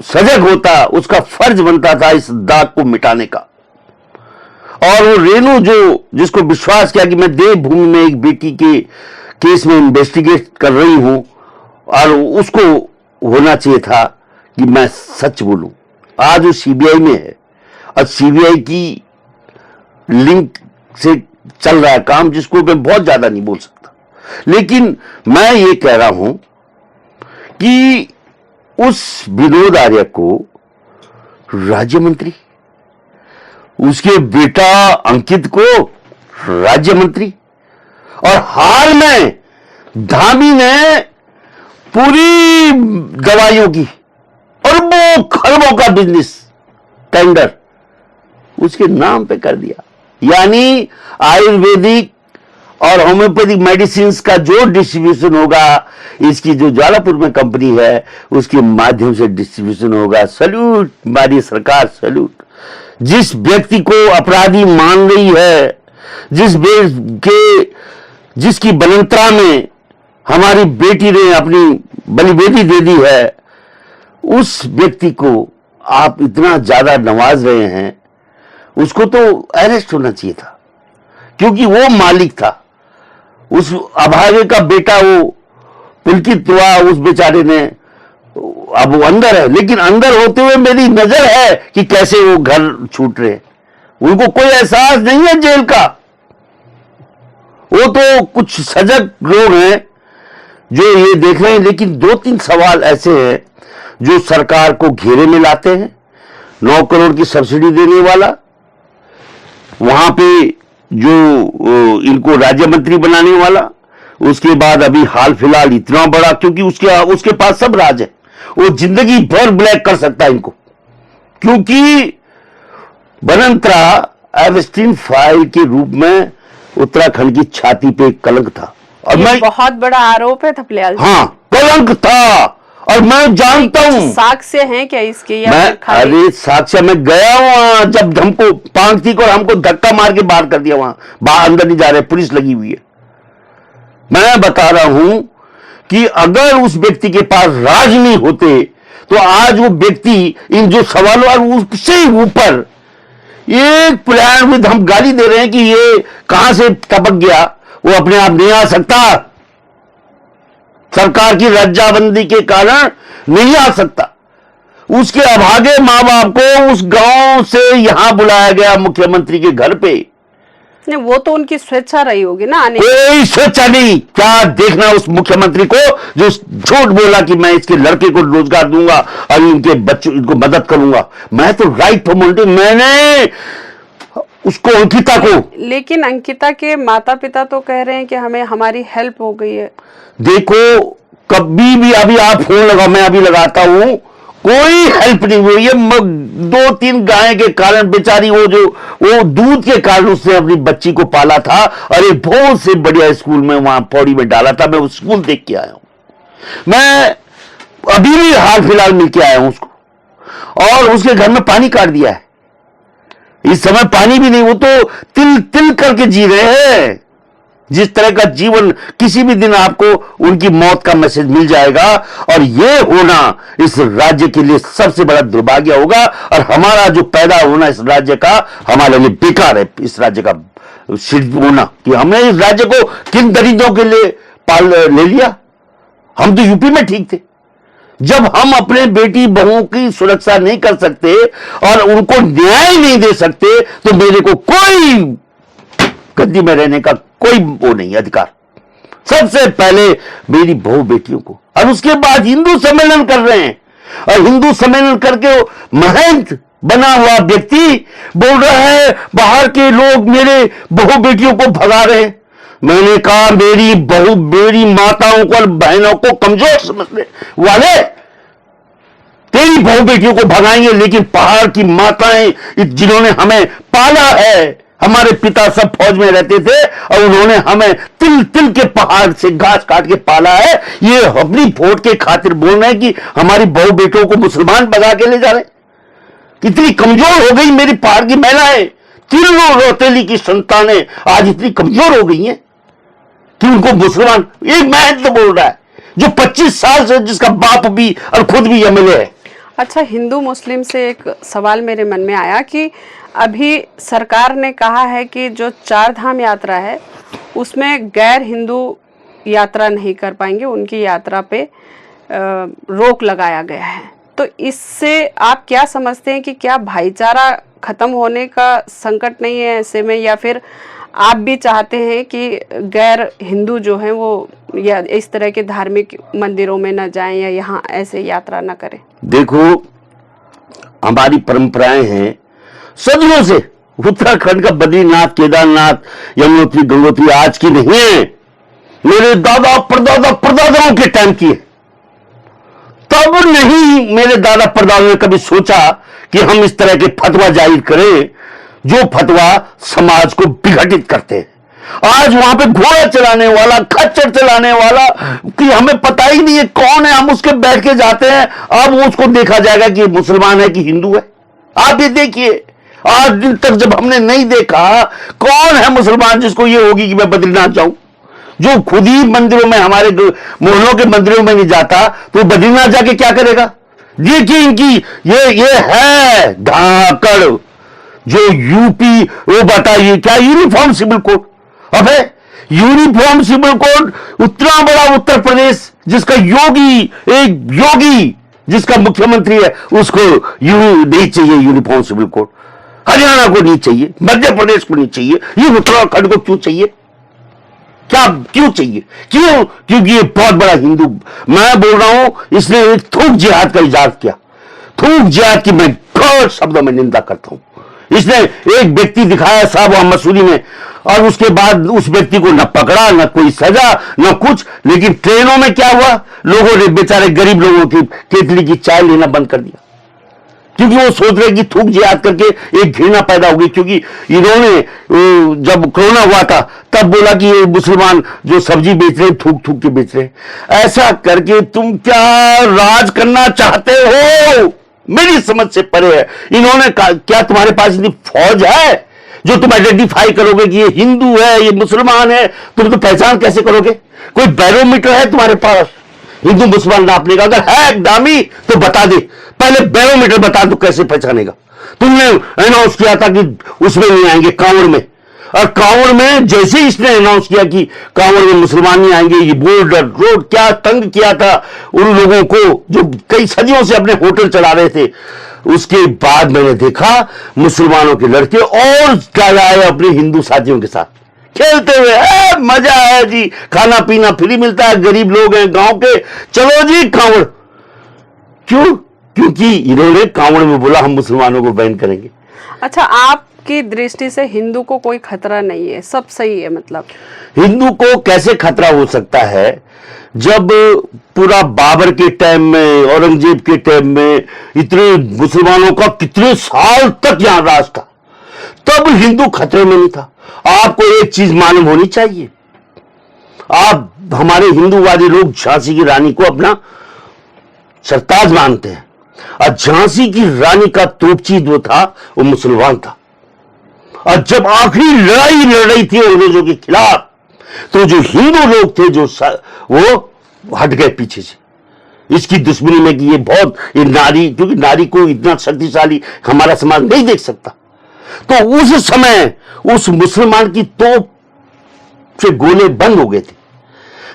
सजग होता, उसका फर्ज बनता था इस दाग को मिटाने का। और वो रेनू जिसको विश्वास किया कि मैं देवभूमि में एक बेटी के केस में इन्वेस्टिगेट कर रही हूं और उसको होना चाहिए था कि मैं सच बोलूं, आज वो सीबीआई में है और सीबीआई की लिंक से चल रहा है काम, जिसको मैं बहुत ज्यादा नहीं बोल सकता। लेकिन मैं ये कह रहा हूं कि उस विनोद आर्य को राज्य मंत्री, उसके बेटा अंकित को राज्य मंत्री, और हाल में धामी ने पूरी दवाइयों की अरबों खरबों का बिजनेस टेंडर उसके नाम पे कर दिया। यानी आयुर्वेदिक और होम्योपैथिक मेडिसिन का जो डिस्ट्रीब्यूशन होगा, इसकी जो ज्वालापुर में कंपनी है उसके माध्यम से डिस्ट्रीब्यूशन होगा। सैल्यूट हमारी सरकार, सैल्यूट। जिस व्यक्ति को अपराधी मान रही है, जिसकी बनंतरा में हमारी बेटी ने अपनी बलिवेदी दे दी है, उस व्यक्ति को आप इतना ज्यादा नवाज रहे हैं, उसको तो अरेस्ट होना चाहिए था, क्योंकि वो मालिक था। उस अभागे का बेटा वो पुलकित हुआ, उस बेचारे ने, अब वो अंदर है, लेकिन अंदर होते हुए मेरी नजर है कि कैसे वो घर छूट रहे। उनको कोई एहसास नहीं है जेल का। वो तो कुछ सजग लोग हैं जो ये देख रहे हैं। लेकिन 2-3 सवाल ऐसे हैं जो सरकार को घेरे में लाते हैं। 9 करोड़ की सब्सिडी देने वाला, वहां पे जो इनको राज्य मंत्री बनाने वाला, उसके बाद अभी हाल फिलहाल इतना बड़ा, क्योंकि उसके पास सब राज है, वो जिंदगी भर ब्लैक कर सकता है इनको, क्योंकि बनंतरा एबस्टीन फाइल के रूप में उत्तराखंड की छाती पे कलंक था। और मैं बहुत बड़ा आरोप है थपलियाल। हाँ, कलंक था। और मैं जानता हूं। साक्ष्य हैं क्या इसके या मैं फिर खाली? अरे साक्ष्य, मैं गया वहां जब हमको पांच थी और हमको धक्का मार के बाहर कर दिया, वहां बाहर अंदर नहीं जा रहे, पुलिस लगी हुई है। मैं बता रहा हूं कि अगर उस व्यक्ति के पास राज नहीं होते तो आज वो व्यक्ति इन जो सवालों और उससे ऊपर एक प्लान विद हम गाली दे रहे हैं कि ये कहां से टपक गया, वो अपने आप नहीं आ सकता, सरकार की रज्जाबंदी के कारण नहीं आ सकता। उसके अभागे मां बाप को उस गांव से यहां बुलाया गया मुख्यमंत्री के घर पे। नहीं, वो तो उनकी स्वेच्छा रही होगी ना आने की। कोई सोचा नहीं। क्या देखना उस मुख्यमंत्री को जो झूठ बोला कि मैं इसके लड़के को रोजगार दूंगा और इनके बच्चों इनको मदद करूंगा। मैं तो राइट फॉर्मेलिटी, मैंने उसको अंकिता को, लेकिन अंकिता के माता पिता तो कह रहे हैं कि हमें हमारी हेल्प हो गई है। देखो कभी भी, अभी आप फोन लगाओ, मैं अभी लगाता हूं, कोई हेल्प नहीं हुई है। 2-3 गाय के कारण बेचारी वो दूध के कारण उसने अपनी बच्ची को पाला था और एक बहुत से बढ़िया स्कूल में वहां पौड़ी में डाला था। मैं वो स्कूल देख के आया हूं, मैं अभी भी हाल फिलहाल मिल के आया हूं उसको, और उसके घर में पानी काट दिया है। इस समय पानी भी नहीं, वो तो तिल तिल करके जी रहे हैं। जिस तरह का जीवन, किसी भी दिन आपको उनकी मौत का मैसेज मिल जाएगा, और यह होना इस राज्य के लिए सबसे बड़ा दुर्भाग्य होगा। और हमारा जो पैदा होना इस राज्य का हमारे लिए बेकार है। इस राज्य का होना कि हमने इस राज्य को किन दरिद्रों के लिए पाल ले लिया। हम तो यूपी में ठीक थे। जब हम अपने बेटी बहुओं की सुरक्षा नहीं कर सकते और उनको न्याय नहीं दे सकते, तो मेरे को कोई गद्दी में रहने का कोई वो नहीं अधिकार। सबसे पहले मेरी बहू बेटियों को, और उसके बाद हिंदू सम्मेलन कर रहे हैं, और हिंदू सम्मेलन करके महंत बना हुआ व्यक्ति बोल रहा है बाहर के लोग मेरे बहू बेटियों को भगा रहे हैं। मैंने कहा मेरी बहू, मेरी माताओं को और बहनों को कमजोर समझने वाले तेरी बहू बेटियों को भगाएंगे, लेकिन पहाड़ की माताएं जिन्होंने हमें पाला है, हमारे पिता सब फौज में रहते थे और उन्होंने हमें तिल तिल के पहाड़ से घास काट के पाला है, ये अपनी वोट के खातिर बोल रहे हैं कि हमारी बहू बेटों को मुसलमान भगा के ले जा रहे हैं। कितनी कमजोर हो गई मेरी पहाड़ की महिलाएं, तीनों रौतेली की संतानें आज इतनी कमजोर हो गई हैं कि उनको मुसलमान, एक महंत तो बोल रहा है जो 25 साल से, जिसका बाप भी और खुद भी एमएलए है। अच्छा, हिंदू मुस्लिम से एक सवाल मेरे मन में आया कि अभी सरकार ने कहा है कि जो 4 धाम यात्रा है उसमें गैर हिंदू यात्रा नहीं कर पाएंगे, उनकी यात्रा पे रोक लगाया गया है। तो इससे आप क्या समझते हैं कि क्या भाईचारा खत्म होने का संकट नहीं है ऐसे में, या फिर आप भी चाहते हैं कि गैर हिंदू जो हैं वो या इस तरह के धार्मिक मंदिरों में न जाएं या यहाँ ऐसे यात्रा न करें? देखो हमारी परंपराएं हैं सदियों से। उत्तराखंड का बद्रीनाथ, केदारनाथ, यमुनोत्री, गंगोत्री आज की नहीं है, मेरे दादा परदादा परदादाओं के टाइम की है। तब नहीं मेरे दादा परदादाओं ने कभी सोचा कि हम इस तरह के फतवा जाहिर करें जो फतवा समाज को विघटित करते हैं। आज वहां पे घोड़ा चलाने वाला, खच्चर चलाने वाला कि हमें पता ही नहीं है कौन है, हम उसके बैठ के जाते हैं, अब उसको देखा जाएगा कि मुसलमान है कि हिंदू है। आप ये देखिए, आज दिन तक जब हमने नहीं देखा कौन है मुसलमान जिसको ये होगी कि मैं बद्रीनाथ जाऊं, जो खुद ही मंदिरों में, हमारे मोहल्लों के मंदिरों में नहीं जाता तो बद्रीनाथ जाके क्या करेगा। देखिए इनकी ये है धाकड़, जो यूपी, वो बताइए क्या यूनिफॉर्म सिविल कोड। अबे यूनिफॉर्म सिविल कोड, उतना बड़ा उत्तर प्रदेश जिसका योगी, एक योगी जिसका मुख्यमंत्री है, उसको नहीं चाहिए यूनिफॉर्म सिविल कोड। हरियाणा को नहीं चाहिए, मध्य प्रदेश को नहीं चाहिए, ये उत्तराखंड को क्यों चाहिए? क्या क्यों चाहिए? क्यों? क्योंकि ये बहुत बड़ा हिंदू, मैं बोल रहा हूं इसने एक थूक जिहाद का इजाद किया। थूक जिहाद की मैं घोर शब्दों में निंदा करता हूं। इसने एक व्यक्ति दिखाया साहब वहां मसूरी में, और उसके बाद उस व्यक्ति को न पकड़ा, न कोई सजा, न कुछ। लेकिन ट्रेनों में क्या हुआ, लोगों ने, बेचारे गरीब लोगों की केतली की चाय लेना बंद कर दिया। क्योंकि वो सोच रहे कि थूक जिहाद करके एक घृणा पैदा होगी। क्योंकि इन्होंने जब कोरोना हुआ था तब बोला कि ये मुसलमान जो सब्जी बेच रहे हैं थूक थूक के बेच रहे हैं। ऐसा करके तुम क्या राज करना चाहते हो, मेरी समझ से परे है। इन्होंने क्या तुम्हारे पास इतनी फौज है जो तुम आइडेंटिफाई करोगे कि ये हिंदू है, ये मुसलमान है? तुम तो पहचान कैसे करोगे? कोई बैरोमीटर है तुम्हारे पास हिंदू मुसलमान नापने का? अगर है दामी तो बता दे, पहले बैरोमीटर बता दो, कैसे पहचानेगा? तुमने अनाउंस किया था कि उसमें नहीं आएंगे, कांवड़ में, और कांवड़ में जैसे ही इसने अनाउंस किया कि कांवड़ में मुसलमान नहीं आएंगे, ये बॉर्डर रोड क्या तंग किया था उन लोगों को जो कई सदियों से अपने होटल चला रहे थे। उसके बाद मैंने देखा मुसलमानों के लड़के और ज्यादा आए अपने हिंदू साथियों के साथ खेलते हुए। मजा है जी, खाना पीना फ्री मिलता है, गरीब लोग हैं गांव के, चलो जी कांवड़। क्यों? क्योंकि इन्होंने कांवड़ में बोला हम मुसलमानों को बैन करेंगे। अच्छा, आपकी दृष्टि से हिंदू को कोई खतरा नहीं है, सब सही है? मतलब हिंदू को कैसे खतरा हो सकता है जब पूरा बाबर के टाइम में, औरंगजेब के टाइम में इतने मुसलमानों का कितने साल तक यहां राज था, तब हिंदू खतरे में नहीं था। आपको एक चीज मालूम होनी चाहिए, आप हमारे हिंदूवादी लोग झांसी की रानी को अपना सरताज मानते हैं, और झांसी की रानी का तोपची जो था वो मुसलमान था। और जब आखिरी लड़ाई लड़ रही थी अंग्रेजों के खिलाफ, तो जो हिंदू लोग थे वो हट गए पीछे से इसकी दुश्मनी में कि ये नारी, क्योंकि नारी को इतना शक्तिशाली हमारा समाज नहीं देख सकता। तो उस समय उस मुसलमान की तोप से गोले बंद हो गए थे।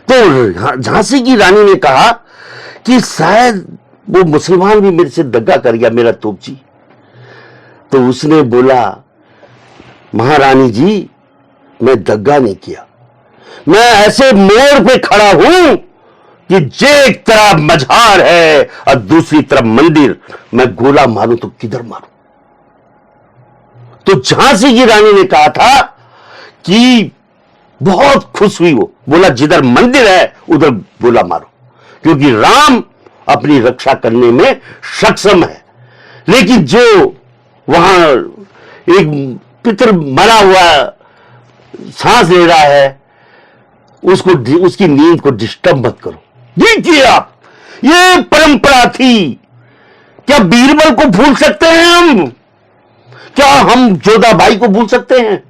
तो झांसी की रानी ने कहा कि शायद वो मुसलमान भी मेरे से दगा कर गया, मेरा तोपची। तो उसने बोला, महारानी जी मैं दगा नहीं किया, मैं ऐसे मोड़ पे खड़ा हूं कि जे एक तरफ मझार है और दूसरी तरफ मंदिर, मैं गोला मारूं तो किधर मारूं? तो झांसी की रानी ने कहा था कि बहुत खुश हुई, वो बोला जिधर मंदिर है उधर गोला मारो, क्योंकि राम अपनी रक्षा करने में सक्षम है। लेकिन जो वहां एक पितर मरा हुआ सांस ले रहा है, उसकी नींद को डिस्टर्ब मत करो। देखिए आप, ये परंपरा थी। क्या बीरबल को भूल सकते हैं हम? क्या हम जोधा भाई को भूल सकते हैं?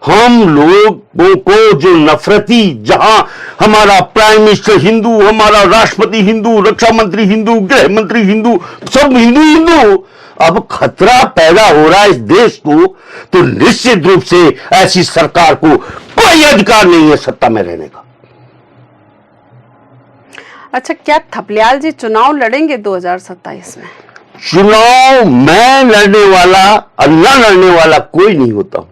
हम लोगों को जो नफरती, जहां हमारा प्राइम मिनिस्टर हिंदू, हमारा राष्ट्रपति हिंदू, रक्षा मंत्री हिंदू, गृह मंत्री हिंदू, सब हिंदू हिंदू, अब खतरा पैदा हो रहा है इस देश को, तो निश्चित रूप से ऐसी सरकार को कोई अधिकार नहीं है सत्ता में रहने का। अच्छा, क्या थपलियाल जी चुनाव लड़ेंगे 2027 में? चुनाव मैं लड़ने वाला और न लड़ने वाला कोई नहीं होता हूं।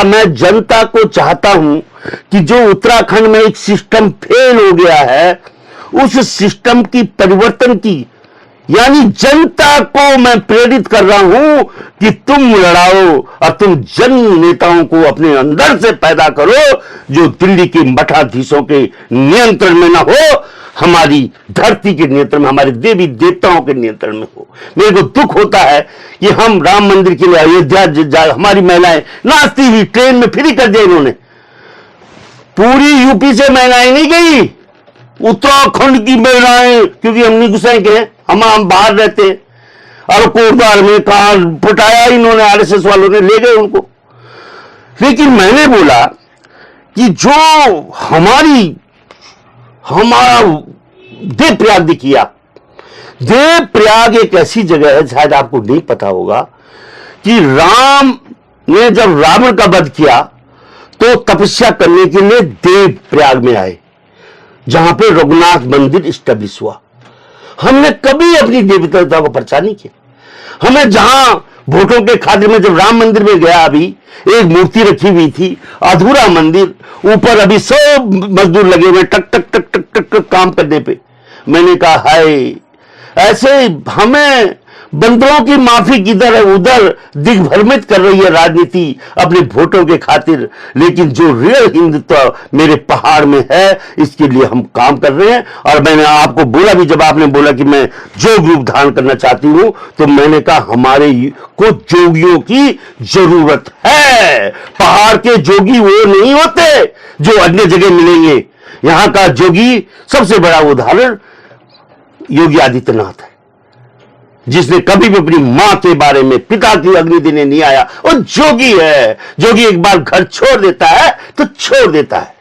मैं जनता को चाहता हूं कि जो उत्तराखंड में एक सिस्टम फेल हो गया है, उस सिस्टम की परिवर्तन की, यानी जनता को मैं प्रेरित कर रहा हूं कि तुम लड़ाओ और तुम जन नेताओं को अपने अंदर से पैदा करो जो दिल्ली के मठाधीशों के नियंत्रण में ना हो, हमारी धरती के नियंत्रण में, हमारे देवी देवताओं के नियंत्रण में हो। मेरे को दुख होता है कि हम राम मंदिर के लिए अयोध्या हमारी महिलाएं नाचती हुई ट्रेन में फ्री कर दिया इन्होंने। पूरी यूपी से महिलाएं नहीं गई, उत्तराखंड की महिलाएं, क्योंकि हम निगुसाई के हैं, हम बाहर रहते हैं, और कोटद्वार में कहा पटाया इन्होंने, आरएसएस वालों ने ले गए उनको। लेकिन मैंने बोला कि जो हमारा देव प्रयाग देखिए आप, देव प्रयाग एक ऐसी जगह है, शायद आपको नहीं पता होगा, कि राम ने जब रावण का वध किया तो तपस्या करने के लिए देव प्रयाग में आए, जहां पे रघुनाथ मंदिर स्टैब्लिश हुआ। हमने कभी अपनी देवता को प्रचार नहीं किया। हमें जहां वोटों के खातिर में, जब राम मंदिर में गया, अभी एक मूर्ति रखी हुई थी, अधूरा मंदिर, ऊपर अभी सब मजदूर लगे हुए टक टक टक टक टक टक काम करने पे। मैंने कहा हाय, ऐसे हमें बंदरों की माफी किधर है उधर दिग्भ्रमित कर रही है राजनीति अपने वोटों के खातिर। लेकिन जो रियल हिंदुत्व मेरे पहाड़ में है, इसके लिए हम काम कर रहे हैं। और मैंने आपको बोला भी, जब आपने बोला कि मैं जोग रूप धारण करना चाहती हूं, तो मैंने कहा हमारे को जोगियों की जरूरत है। पहाड़ के जोगी वो नहीं होते जो अन्य जगह मिलेंगे। यहां का जोगी सबसे बड़ा उदाहरण योगी आदित्यनाथ है, जिसने कभी भी अपनी मां के बारे में, पिता की अग्नि देने नहीं आया। और जोगी है। जोगी एक बार घर छोड़ देता है तो छोड़ देता है।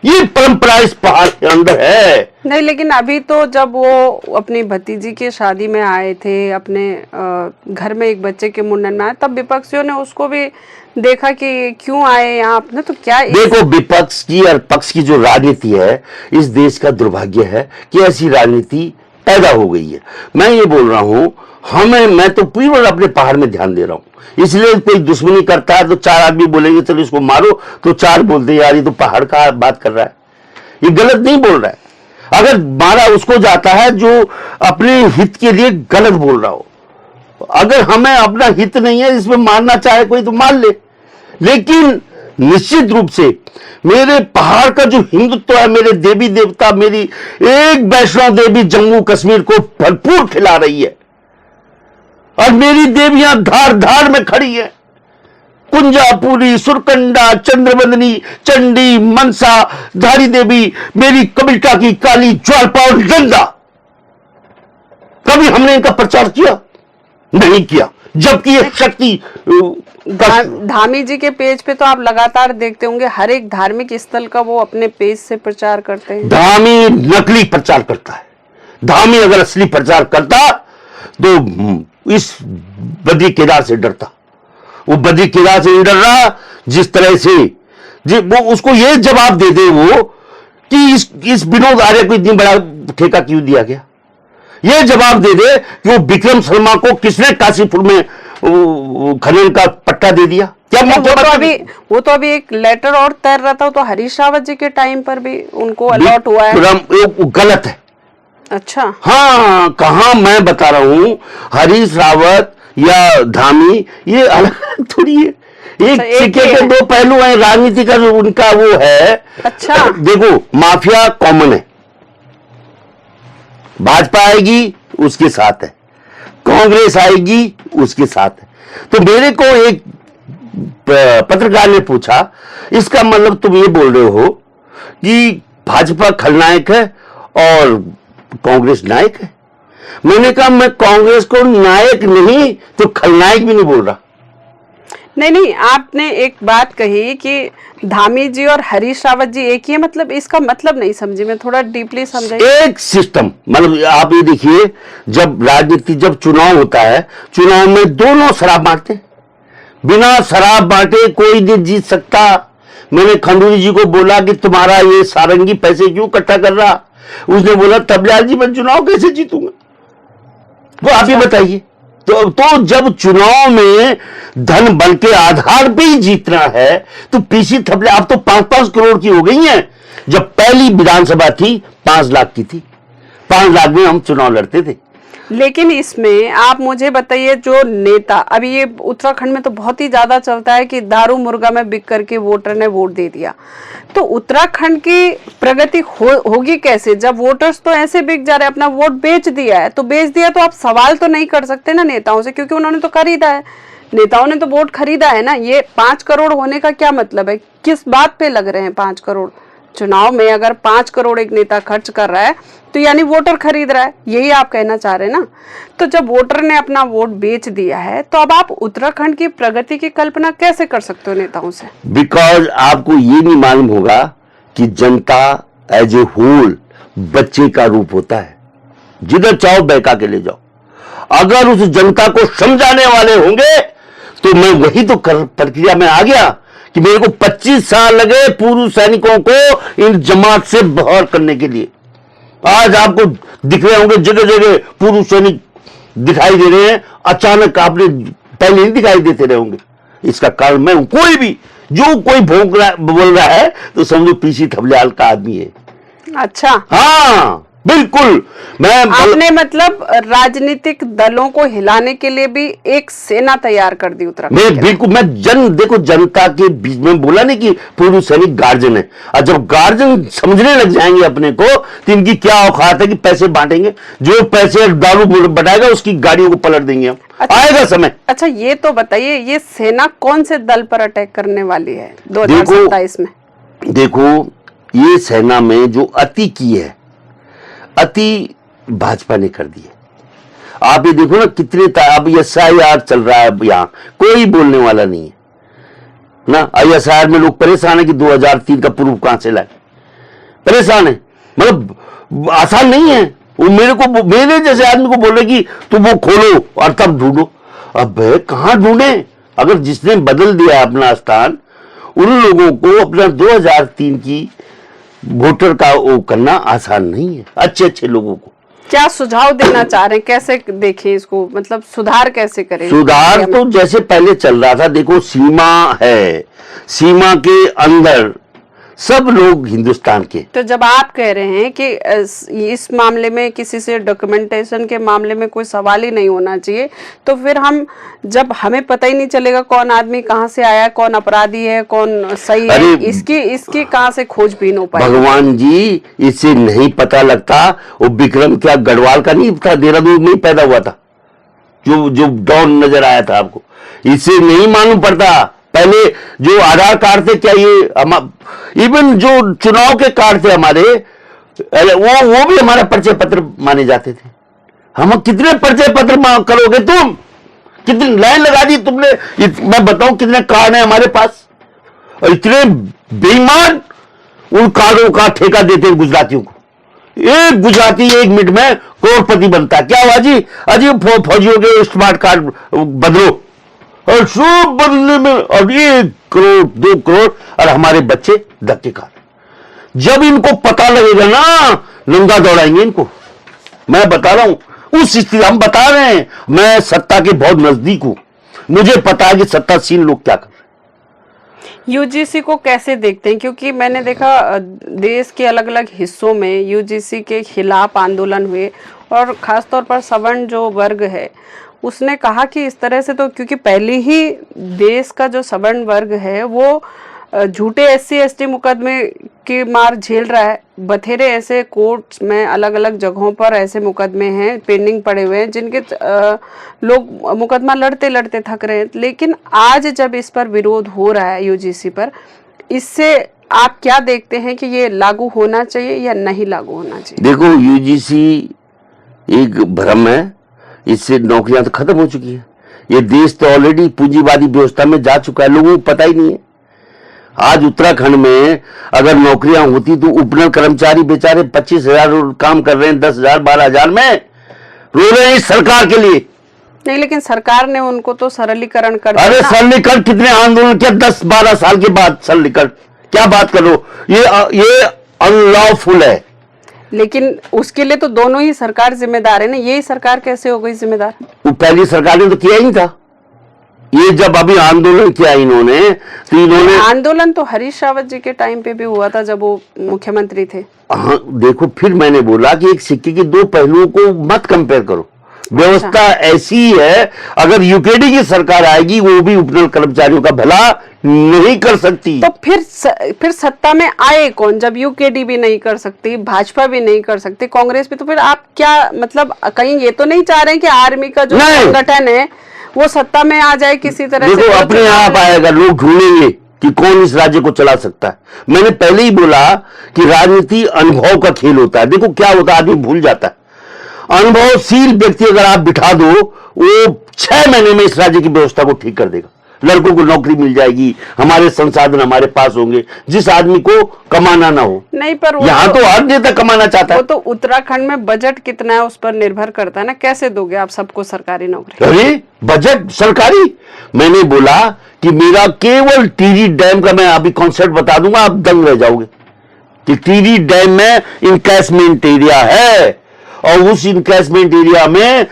ये परंपरा इस पहाड़ के अंदर है। नहीं, लेकिन अभी तो जब वो अपनी भतीजी की शादी में आए थे, अपने घर में एक बच्चे के मुंडन में आए, तब विपक्षियों ने उसको भी देखा कि क्यों आए यहाँ आपने, तो क्या देखो, विपक्ष की और पक्ष की जो राजनीति है, इस देश का दुर्भाग्य है कि ऐसी राजनीति पैदा हो गई है। मैं ये बोल रहा हूं, मैं तो केवल अपने पहाड़ में ध्यान दे रहा हूं। इसलिए कोई दुश्मनी करता है तो चार आदमी बोलेंगे चलो इसको मारो, तो चार बोलते यार ये तो पहाड़ का बात कर रहा है, ये गलत नहीं बोल रहा है। अगर मारा उसको जाता है जो अपने हित के लिए गलत बोल रहा हो। अगर हमें अपना हित नहीं है, इसमें मारना चाहे कोई तो मार ले, लेकिन निश्चित रूप से मेरे पहाड़ का जो हिंदुत्व है, मेरे देवी देवता, मेरी एक वैष्णो देवी जम्मू कश्मीर को भरपूर खिला रही है। और मेरी देवियां धार धार में खड़ी है। कुंजापुरी, सुरकंडा, चंद्रबंदनी, चंडी, मनसा, धारी देवी, मेरी कबिल्टा की काली, ज्वालपा और गंगा। कभी हमने इनका प्रचार किया? नहीं किया। जबकि ये शक्ति धामी जी के पेज पे तो आप लगातार देखते होंगे, हर एक धार्मिक स्थल का वो अपने पेज से प्रचार करते हैं। धामी नकली प्रचार करता है। धामी अगर असली प्रचार करता तो इस बद्री केदार से डरता। वो बद्री केदार से नहीं डर रहा। जिस तरह से वो उसको ये जवाब दे दे वो कि इस विनोद आर्य को इतनी बड़ा ठेका क्यों दिया गया, ये जवाब दे दे कि वो विक्रम शर्मा को किसने काशीपुर में खनन का पट्टा दे दिया। क्या वो तो अभी एक लेटर और तैर रहा था, तो हरीश रावत जी के टाइम पर भी उनको अलॉट हुआ है। गलत है। अच्छा, हाँ, कहा मैं बता रहा हूं, हरीश रावत या धामी ये अलग थोड़ी है। एक सिक्के के दो पहलू हैं। राजनीति का जो उनका वो है। अच्छा, देखो, माफिया कॉमन है। भाजपा आएगी उसके साथ है, कांग्रेस आएगी उसके साथ है। तो मेरे को एक पत्रकार ने पूछा, इसका मतलब तुम ये बोल रहे हो कि भाजपा खलनायक है और कांग्रेस नायक है? मैंने कहा मैं कांग्रेस को नायक नहीं तो खलनायक भी नहीं बोल रहा। नहीं, आपने एक बात कही कि धामी जी और हरीश रावत जी एक ही है, मतलब इसका मतलब नहीं समझी मैं, थोड़ा डीपली समझाइए। एक सिस्टम, मतलब आप ये देखिए, जब राजनीति, जब चुनाव होता है, चुनाव में दोनों शराब बांटते। बिना शराब बांटे कोई नहीं जीत सकता। मैंने खंडूरी जी को बोला कि तुम्हारा ये सारंगी पैसे क्यों इकट्ठा कर रहा? उसने बोला तबलाल जी मैं चुनाव कैसे जीतूंगा? वो आप ही बताइए। तो जब चुनाव में धन बल के आधार पे ही जीतना है, तो पीसी थपले अब तो 5-5 करोड़ की हो गई हैं। जब पहली विधानसभा थी 5 लाख की थी। 5 लाख में हम चुनाव लड़ते थे। लेकिन इसमें आप मुझे बताइए, जो नेता अभी ये उत्तराखंड में तो बहुत ही ज्यादा चलता है कि दारू मुर्गा में बिक करके वोटर ने वोट दे दिया, तो उत्तराखंड की प्रगति होगी कैसे जब वोटर्स तो ऐसे बिक जा रहे हैं? अपना वोट बेच दिया है, तो बेच दिया तो आप सवाल तो नहीं कर सकते ना नेताओं से, क्योंकि उन्होंने तो खरीदा है। नेताओं ने तो वोट खरीदा है ना। ये 5 करोड़ होने का क्या मतलब है? किस बात पे लग रहे हैं 5 करोड़? चुनाव में अगर 5 करोड़ एक नेता खर्च कर रहा है तो यानी वोटर खरीद रहा है, यही आप कहना चाह रहे हैं ना। तो जब वोटर ने अपना वोट बेच दिया है, तो अब आप उत्तराखंड की प्रगति की कल्पना कैसे कर सकते हो नेताओं से? बिकॉज आपको ये नहीं मालूम होगा कि जनता एज ए होल बच्चे का रूप होता है। जिधर चाहो बहका के ले जाओ। अगर उस जनता को समझाने वाले होंगे तो मैं वही तो प्रक्रिया में आ गया कि मेरे को 25 साल लगे पूर्व सैनिकों को इन जमात से बाहर करने के लिए। आज आपको दिख रहे होंगे जगह जगह पूर्व सैनिक दिखाई दे रहे हैं। अचानक आपने पहले नहीं दिखाई देते रहे होंगे। इसका कारण मैं हूं। कोई भी जो कोई बोल रहा है तो समझो पीसी थपलियाल का आदमी है। अच्छा, हाँ, बिल्कुल। मैं आपने मतलब राजनीतिक दलों को हिलाने के लिए भी एक सेना तैयार कर दी उत्तराखंड। बिल्कुल, मैं देखो जनता के बीच में बोला नहीं कि पूर्व सैनिक गार्जियन है, और जब गार्जियन समझने लग जाएंगे अपने को तो इनकी क्या औकात है कि पैसे बांटेंगे, जो पैसे दारू बटाएगा उसकी गाड़ियों को पलट देंगे हम। अच्छा, आएगा समय। अच्छा ये तो बताइए, ये सेना कौन से दल पर अटैक करने वाली है 2027 में? देखो, ये सेना में जो अति की है, अति भाजपा ने कर दी है। आप ये देखो ना, कितने अब SIR चल रहा है, यहां कोई बोलने वाला नहीं है ना। SIR में लोग परेशान है कि 2003 का प्रूफ कहां से लाए, परेशान है। मतलब आसान नहीं है। वो मेरे जैसे आदमी को बोले कि तुम वो खोलो और तब ढूंढो। अब कहां ढूंढे? अगर जिसने बदल दिया अपना स्थान, उन लोगों को अपना 2003 की वोटर का वो करना आसान नहीं है। अच्छे लोगों को क्या सुझाव देना चाह रहे हैं, कैसे देखें इसको, मतलब सुधार कैसे करें? सुधार तो जैसे पहले चल रहा था, देखो सीमा है, सीमा के अंदर सब लोग हिंदुस्तान के। तो जब आप कह रहे हैं कि इस मामले में किसी से डॉक्यूमेंटेशन के मामले में कोई सवाल ही नहीं होना चाहिए, तो फिर हम जब हमें पता ही नहीं चलेगा कौन आदमी कहां से आया, कौन अपराधी है, कौन सही है, इसकी कहां से खोजबीन हो पाएगी? भगवान जी, इससे नहीं पता लगता। वो विक्रम क्या गढ़वाल का नहीं था, देहरादून में पैदा हुआ था, जो डॉन नजर आया था आपको, इससे नहीं मालूम पड़ता। पहले जो आधार कार्ड थे, क्या ये इवन जो चुनाव के कार्ड थे हमारे, वो भी हमारा परिचय पत्र माने जाते थे। हम कितने परिचय पत्र करोगे तुम? कितनी लाइन लगा दी तुमने? मैं बताऊं कितने कार्ड है हमारे पास, और इतने बेईमान उन कार्डों का ठेका देते हैं गुजरातियों को। एक गुजराती 1 मिनट में करोड़पति बनता है। क्या हुआ जी? अजीब फौजियों के स्मार्ट कार्ड बदलो, और सब बदलने में और 1 करोड़ 2 करोड़, और हमारे बच्चे धक्के खा। जब इनको पता लगेगा ना, नंगा दौड़ाएंगे इनको। मैं बता रहा हूं उस स्थिति, हम बता रहे हैं, मैं सत्ता के बहुत नजदीक हूं, मुझे पता है कि सत्तासीन लोग क्या कर रहे हैं। यूजीसी को कैसे देखते हैं? क्योंकि मैंने देखा देश के अलग अलग हिस्सों में यूजीसी के खिलाफ आंदोलन हुए, और खासतौर पर सवर्ण जो वर्ग है उसने कहा कि इस तरह से तो, क्योंकि पहले ही देश का जो सवर्ण वर्ग है वो झूठे SC/ST मुकदमे की मार झेल रहा है। बथेरे ऐसे कोर्ट्स में अलग अलग जगहों पर ऐसे मुकदमे हैं, पेंडिंग पड़े हुए हैं, जिनके लोग मुकदमा लड़ते लड़ते थक रहे हैं। लेकिन आज जब इस पर विरोध हो रहा है यूजीसी पर, इससे आप क्या देखते हैं कि ये लागू होना चाहिए या नहीं लागू होना चाहिए? देखो, यूजीसी एक भ्रम है, इससे नौकरियां तो खत्म हो चुकी है। ये देश तो ऑलरेडी पूंजीवादी व्यवस्था में जा चुका है, लोगों को पता ही नहीं है। आज उत्तराखंड में अगर नौकरियां होती तो उपनल कर्मचारी बेचारे 25,000 काम कर रहे हैं, 10,000 12,000 में रो रहे हैं इस सरकार के लिए। नहीं, लेकिन सरकार ने उनको तो सरलीकरण कर दिया। अरे सरलीकरण कितने आंदोलन किया, 10-12 साल के बाद सरलीकरण, क्या बात कर रहे हो? ये अनलॉफुल है। लेकिन उसके लिए तो दोनों ही सरकार जिम्मेदार है ना। यही सरकार कैसे हो गई जिम्मेदार? वो पहली सरकार ने तो किया ही नहीं था। ये जब अभी आंदोलन किया इन्होंने, तो इन्होंने आंदोलन तो हरीश रावत जी के टाइम पे भी हुआ था जब वो मुख्यमंत्री थे। हाँ, देखो, फिर मैंने बोला कि एक सिक्के के 2 पहलुओं को मत कंपेयर करो। व्यवस्था ऐसी है, अगर यूकेडी की सरकार आएगी वो भी उपनल कर्मचारियों का भला नहीं कर सकती। तो फिर सत्ता में आए कौन? जब यूकेडी भी नहीं कर सकती, भाजपा भी नहीं कर सकती, कांग्रेस भी, तो फिर आप क्या मतलब कहीं ये तो नहीं चाह रहे हैं कि आर्मी का जो संगठन है वो सत्ता में आ जाए किसी तरह से? देखो, अपने आप आएगा, लोग ढूंढेंगे कि कौन इस राज्य को चला सकता है। मैंने पहले ही बोला कि राजनीति अनुभव का खेल होता है। देखो क्या होता है, आदमी भूल जाता है। अनुभवशील व्यक्ति अगर आप बिठा दो, वो 6 महीने में इस राज्य की व्यवस्था को ठीक कर देगा। लड़कों को नौकरी मिल जाएगी, हमारे संसाधन हमारे पास होंगे, जिस आदमी को कमाना ना हो। नहीं, पर यहाँ तो हर नेता कमाना चाहता है। वो तो उत्तराखंड में बजट कितना है उस पर निर्भर करता है ना। कैसे दोगे आप सबको सरकारी नौकरी? अरे बजट सरकारी, मैंने बोला कि मेरा केवल टिहरी डैम का, मैं अभी कॉन्सेप्ट बता दूंगा, आप दंग रह जाओगे कि टिहरी डैम में इनकैशमेंट एरिया है, और उस इनकैशमेंट एरिया में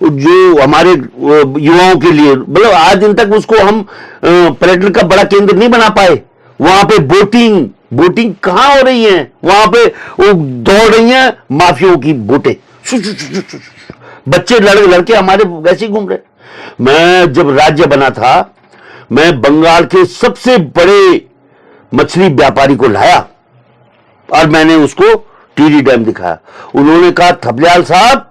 जो हमारे युवाओं के लिए, मतलब आज दिन तक उसको हम पर्यटन का बड़ा केंद्र नहीं बना पाए। वहां पे बोटिंग वोटिंग कहां हो रही है? वहां पे वो दौड़ रही हैं माफियाओं की वोटें, बच्चे लड़के हमारे वैसे ही घूम रहे। मैं जब राज्य बना था, मैं बंगाल के सबसे बड़े मछली व्यापारी को लाया और मैंने उसको टिहरी डैम दिखाया। उन्होंने कहा, थपलियाल साहब,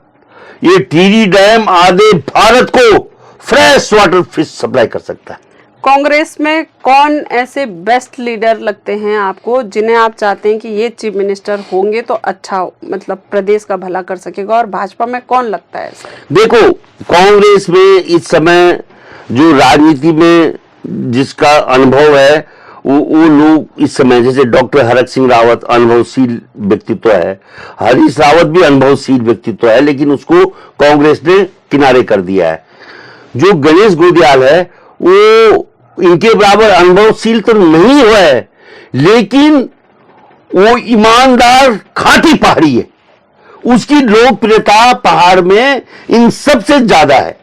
ये टिहरी डैम आधे भारत को फ्रेश वाटर फिश सप्लाई कर सकता है। कांग्रेस में कौन ऐसे बेस्ट लीडर लगते हैं आपको, जिन्हें आप चाहते हैं कि ये चीफ मिनिस्टर होंगे तो अच्छा मतलब प्रदेश का भला कर सकेगा, और भाजपा में कौन लगता है ऐसा? देखो, कांग्रेस में इस समय जो राजनीति में जिसका अनुभव है, वो लोग इस समय, जैसे डॉक्टर हरक सिंह रावत अनुभवशील व्यक्तित्व है, हरीश रावत भी अनुभवशील व्यक्तित्व है, लेकिन उसको कांग्रेस ने किनारे कर दिया है। जो गणेश गोदियाल है, वो इनके बराबर अनुभवशील तो नहीं हुआ है, लेकिन वो ईमानदार खाटी पहाड़ी है। उसकी लोकप्रियता पहाड़ में इन सबसे ज्यादा है,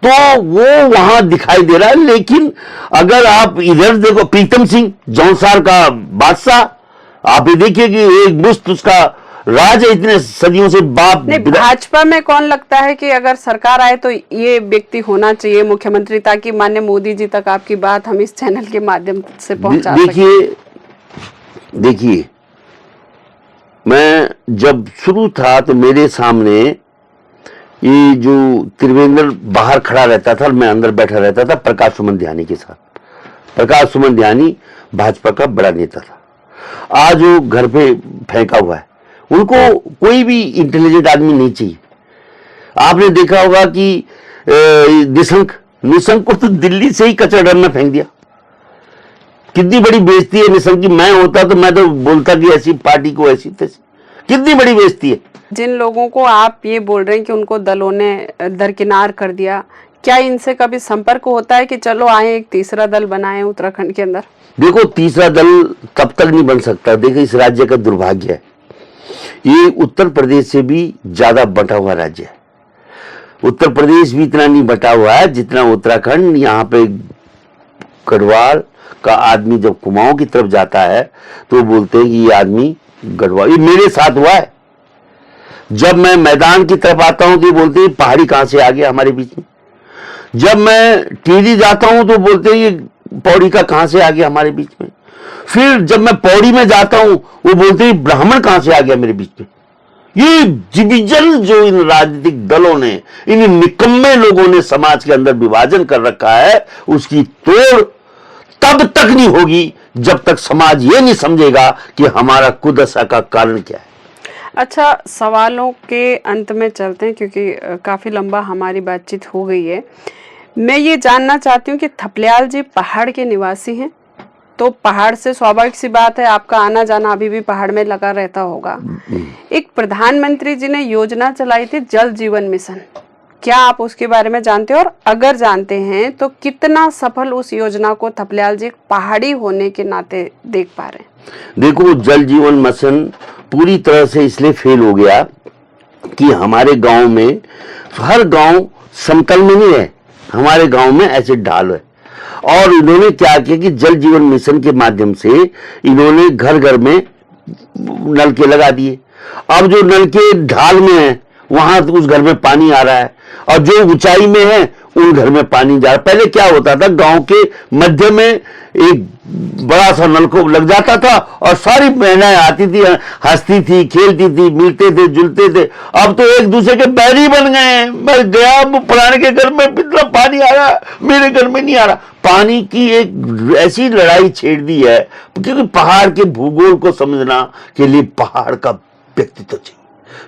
तो वो वहां दिखाई दे रहा है। लेकिन अगर आप इधर देखो, प्रीतम सिंह जौनसार का बादशाह, आप ये देखिए कि एक मुश्त उसका राज है, इतने सदियों से बाप। नहीं, भाजपा में कौन लगता है कि अगर सरकार आए तो ये व्यक्ति होना चाहिए मुख्यमंत्री, ताकि माननीय मोदी जी तक आपकी बात हम इस चैनल के माध्यम से पहुंचा सकें? देखिए, मैं जब शुरू था तो मेरे सामने ये जो त्रिवेंद्र बाहर खड़ा रहता था और मैं अंदर बैठा रहता था प्रकाश सुमन ध्यानी के साथ। प्रकाश सुमन ध्यानी भाजपा का बड़ा नेता था, आज वो घर पे फेंका हुआ है। उनको कोई भी इंटेलिजेंट आदमी नहीं चाहिए। आपने देखा होगा कि निशंक को तो दिल्ली से ही कचरा डर में फेंक दिया। कितनी बड़ी बेइज्जती है निशंक की। मैं होता तो मैं तो बोलता कि ऐसी पार्टी को ऐसी तैसी। कितनी बड़ी बेइज्जती है। जिन लोगों को आप ये बोल रहे हैं कि उनको दलों ने दरकिनार कर दिया, क्या इनसे कभी संपर्क होता है कि चलो आए एक तीसरा दल बनाए उत्तराखंड के अंदर? देखो, तीसरा दल तब तक नहीं बन सकता। देखो, इस राज्य का दुर्भाग्य है, ये उत्तर प्रदेश से भी ज्यादा बटा हुआ राज्य है। उत्तर प्रदेश भी इतना नहीं बटा हुआ है जितना उत्तराखंड। यहाँ पे गढ़वाल का आदमी जब कुमाऊं की तरफ जाता है तो बोलते हैं कि ये आदमी गढ़वाल। ये मेरे साथ हुआ है। जब मैं मैदान की तरफ आता हूं तो बोलते हैं पहाड़ी कहां से आ गया हमारे बीच में। जब मैं टिहरी जाता हूं तो बोलते हैं ये पौड़ी का कहां से आ गया हमारे बीच में। फिर जब मैं पौड़ी में जाता हूं वो बोलते हैं ब्राह्मण कहां से आ गया मेरे बीच में। ये डिवीजन जो इन राजनीतिक दलों ने, इन निकम्मे लोगों ने समाज के अंदर विभाजन कर रखा है, उसकी तोड़ तब तक नहीं होगी जब तक समाज ये नहीं समझेगा कि हमारा कुदशा का कारण क्या है। अच्छा, सवालों के अंत में चलते हैं क्योंकि काफी लंबा हमारी बातचीत हो गई है। मैं ये जानना चाहती हूँ कि थपलियाल जी पहाड़ के निवासी हैं, तो पहाड़ से स्वाभाविक सी बात है आपका आना जाना अभी भी पहाड़ में लगा रहता होगा। एक प्रधानमंत्री जी ने योजना चलाई थी जल जीवन मिशन, क्या आप उसके बारे में जानते हैं, और अगर जानते हैं तो कितना सफल उस योजना को थपलियाल जी पहाड़ी होने के नाते देख पा रहे हैं? देखो, जल जीवन मिशन पूरी तरह से इसलिए फेल हो गया कि हमारे गांव में, हर गांव समतल में नहीं है, हमारे गांव में ऐसे ढाल है। और इन्होंने क्या किया कि जल जीवन मिशन के माध्यम से इन्होंने घर घर में नलके लगा दिए। अब जो नलके ढाल में है वहां उस घर में पानी आ रहा है, और जो ऊंचाई में है उन घर में पानी जा रहा है। पहले क्या होता था, गांव के मध्य में एक बड़ा सा नलकूप लग जाता था और सारी महिलाएं आती थी, हंसती थी, खेलती थी, मिलते थे, जुलते थे। अब तो एक दूसरे के बैरी बन गए हैं। मैं गया फलाने के घर में इतना पानी आ रहा, मेरे घर में नहीं आ रहा। पानी की एक ऐसी लड़ाई छेड़ दी है, क्योंकि पहाड़ के भूगोल को समझना के लिए पहाड़ का व्यक्तित्व चाहिए।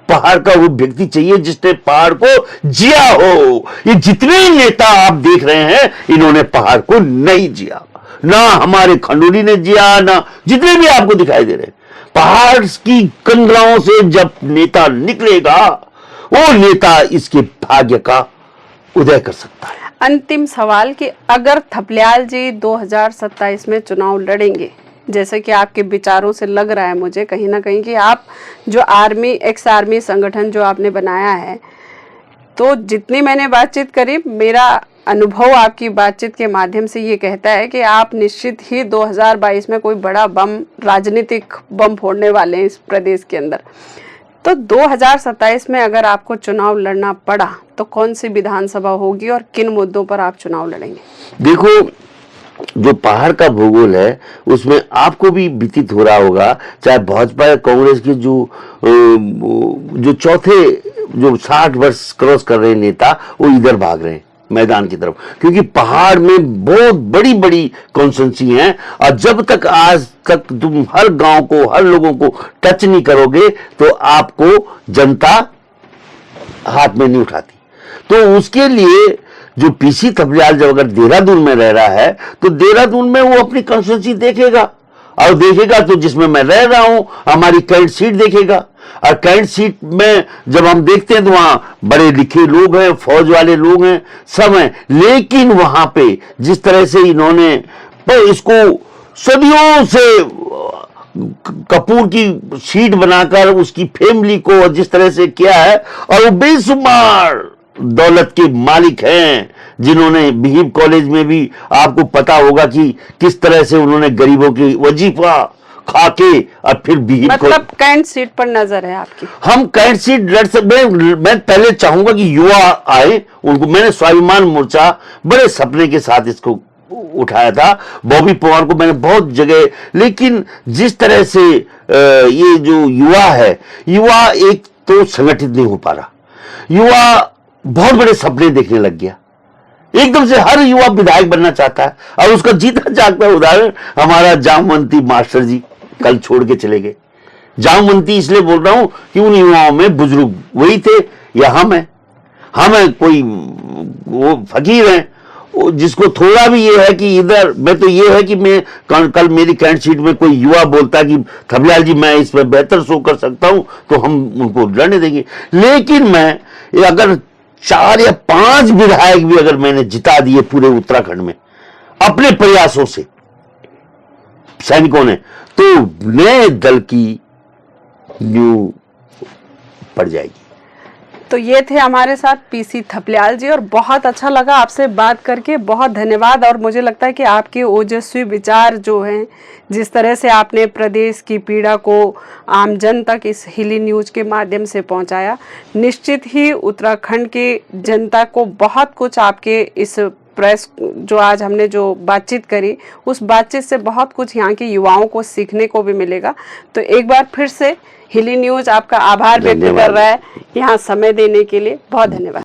पहाड़ का वो व्यक्ति चाहिए जिसने पहाड़ को जिया हो। ये जितने नेता आप देख रहे हैं, इन्होंने पहाड़ को नहीं जिया। ना हमारे खंडूरी ने जिया, ना जितने भी आपको दिखाई दे रहे हैं। पहाड़ की कंदराओं से जब नेता निकलेगा, वो नेता इसके भाग्य का उदय कर सकता है। अंतिम सवाल कि अगर थपलियाल जी 2027 में चुनाव लड़ेंगे, जैसे कि आपके विचारों से लग रहा है मुझे कहीं ना कहीं कि आप जो एक्स आर्मी संगठन जो आपने बनाया है, तो जितनी मैंने बातचीत करी, मेरा अनुभव आपकी बातचीत के माध्यम से ये कहता है कि आप निश्चित ही 2022 में कोई बड़ा बम, राजनीतिक बम फोड़ने वाले हैं इस प्रदेश के अंदर। तो 2027 में अगर आपको चुनाव लड़ना पड़ा तो कौन सी विधानसभा होगी और किन मुद्दों पर आप चुनाव लड़ेंगे? देखो, जो पहाड़ का भूगोल है उसमें आपको भी व्यतीत हो रहा होगा, चाहे भाजपा या कांग्रेस के जो चौथे जो 60 वर्ष क्रॉस कर रहे नेता वो इधर भाग रहे हैं मैदान की तरफ, क्योंकि पहाड़ में बहुत बड़ी बड़ी कॉन्स्टिट्यूंसी हैं और जब तक आज तक तुम हर गांव को, हर लोगों को टच नहीं करोगे तो आपको जनता हाथ में नहीं उठाती। तो उसके लिए जो पीसी थपलियाल जब अगर देहरादून में रह रहा है तो देहरादून में वो अपनी कॉन्स्टिट्यूंसी देखेगा, और देखेगा तो जिसमें मैं रह रहा हूं हमारी कैंट सीट देखेगा, और कैंट सीट में जब हम देखते हैं तो वहां बड़े लिखे लोग हैं, फौज वाले लोग हैं, सब हैं, लेकिन वहां पे जिस तरह से इन्होंने इसको सदियों से कपूर की सीट बनाकर उसकी फैमिली को जिस तरह से किया है, और वो बेशुमार दौलत के मालिक हैं, जिन्होंने बिहिब कॉलेज में भी आपको पता होगा कि किस तरह से उन्होंने गरीबों की वजीफा खा के और फिर बिहिब, मतलब कैंट सीट पर नजर है आपकी? हम कैंट सीट लड़ सकते। मैं पहले चाहूंगा कि युवा आए, उनको मैंने स्वाभिमान मोर्चा बड़े सपने के साथ इसको उठाया था, बॉबी पवार को मैंने बहुत जगह, लेकिन जिस तरह से ये जो युवा है, युवा एक तो संगठित नहीं हो पा रहा, युवा बहुत बड़े सपने देखने लग गया, एकदम से हर युवा विधायक बनना चाहता है, और उसका जीता जागता उदाहरण हमारा जामवंती मास्टर जी कल छोड़ के चले गए। जामवंती इसलिए बोल रहा हूं कि उन युवाओं में बुजुर्ग वही थे या हम हैं कोई वो फकीर हैं जिसको थोड़ा भी ये है कि इधर मैं तो ये है कि मैं कल मेरी कैंट सीट में कोई युवा बोलता कि थपलियाल जी मैं इसमें बेहतर शो कर सकता हूं तो हम उनको लड़ने देंगे। लेकिन मैं अगर 4 या 5 विधायक भी अगर मैंने जिता दिए पूरे उत्तराखंड में अपने प्रयासों से सैनिकों ने, तो नए दल की न्यू पड़ जाएगी। तो ये थे हमारे साथ पीसी थपलियाल जी, और बहुत अच्छा लगा आपसे बात करके, बहुत धन्यवाद। और मुझे लगता है कि आपके ओजस्वी विचार जो हैं, जिस तरह से आपने प्रदेश की पीड़ा को आमजन तक इस हिली न्यूज़ के माध्यम से पहुंचाया, निश्चित ही उत्तराखंड की जनता को बहुत कुछ आपके इस प्रेस जो आज हमने जो बातचीत करी, उस बातचीत से बहुत कुछ यहाँ के युवाओं को सीखने को भी मिलेगा। तो एक बार फिर से हिली न्यूज़ आपका आभार व्यक्त कर रहा है यहाँ समय देने के लिए। बहुत धन्यवाद।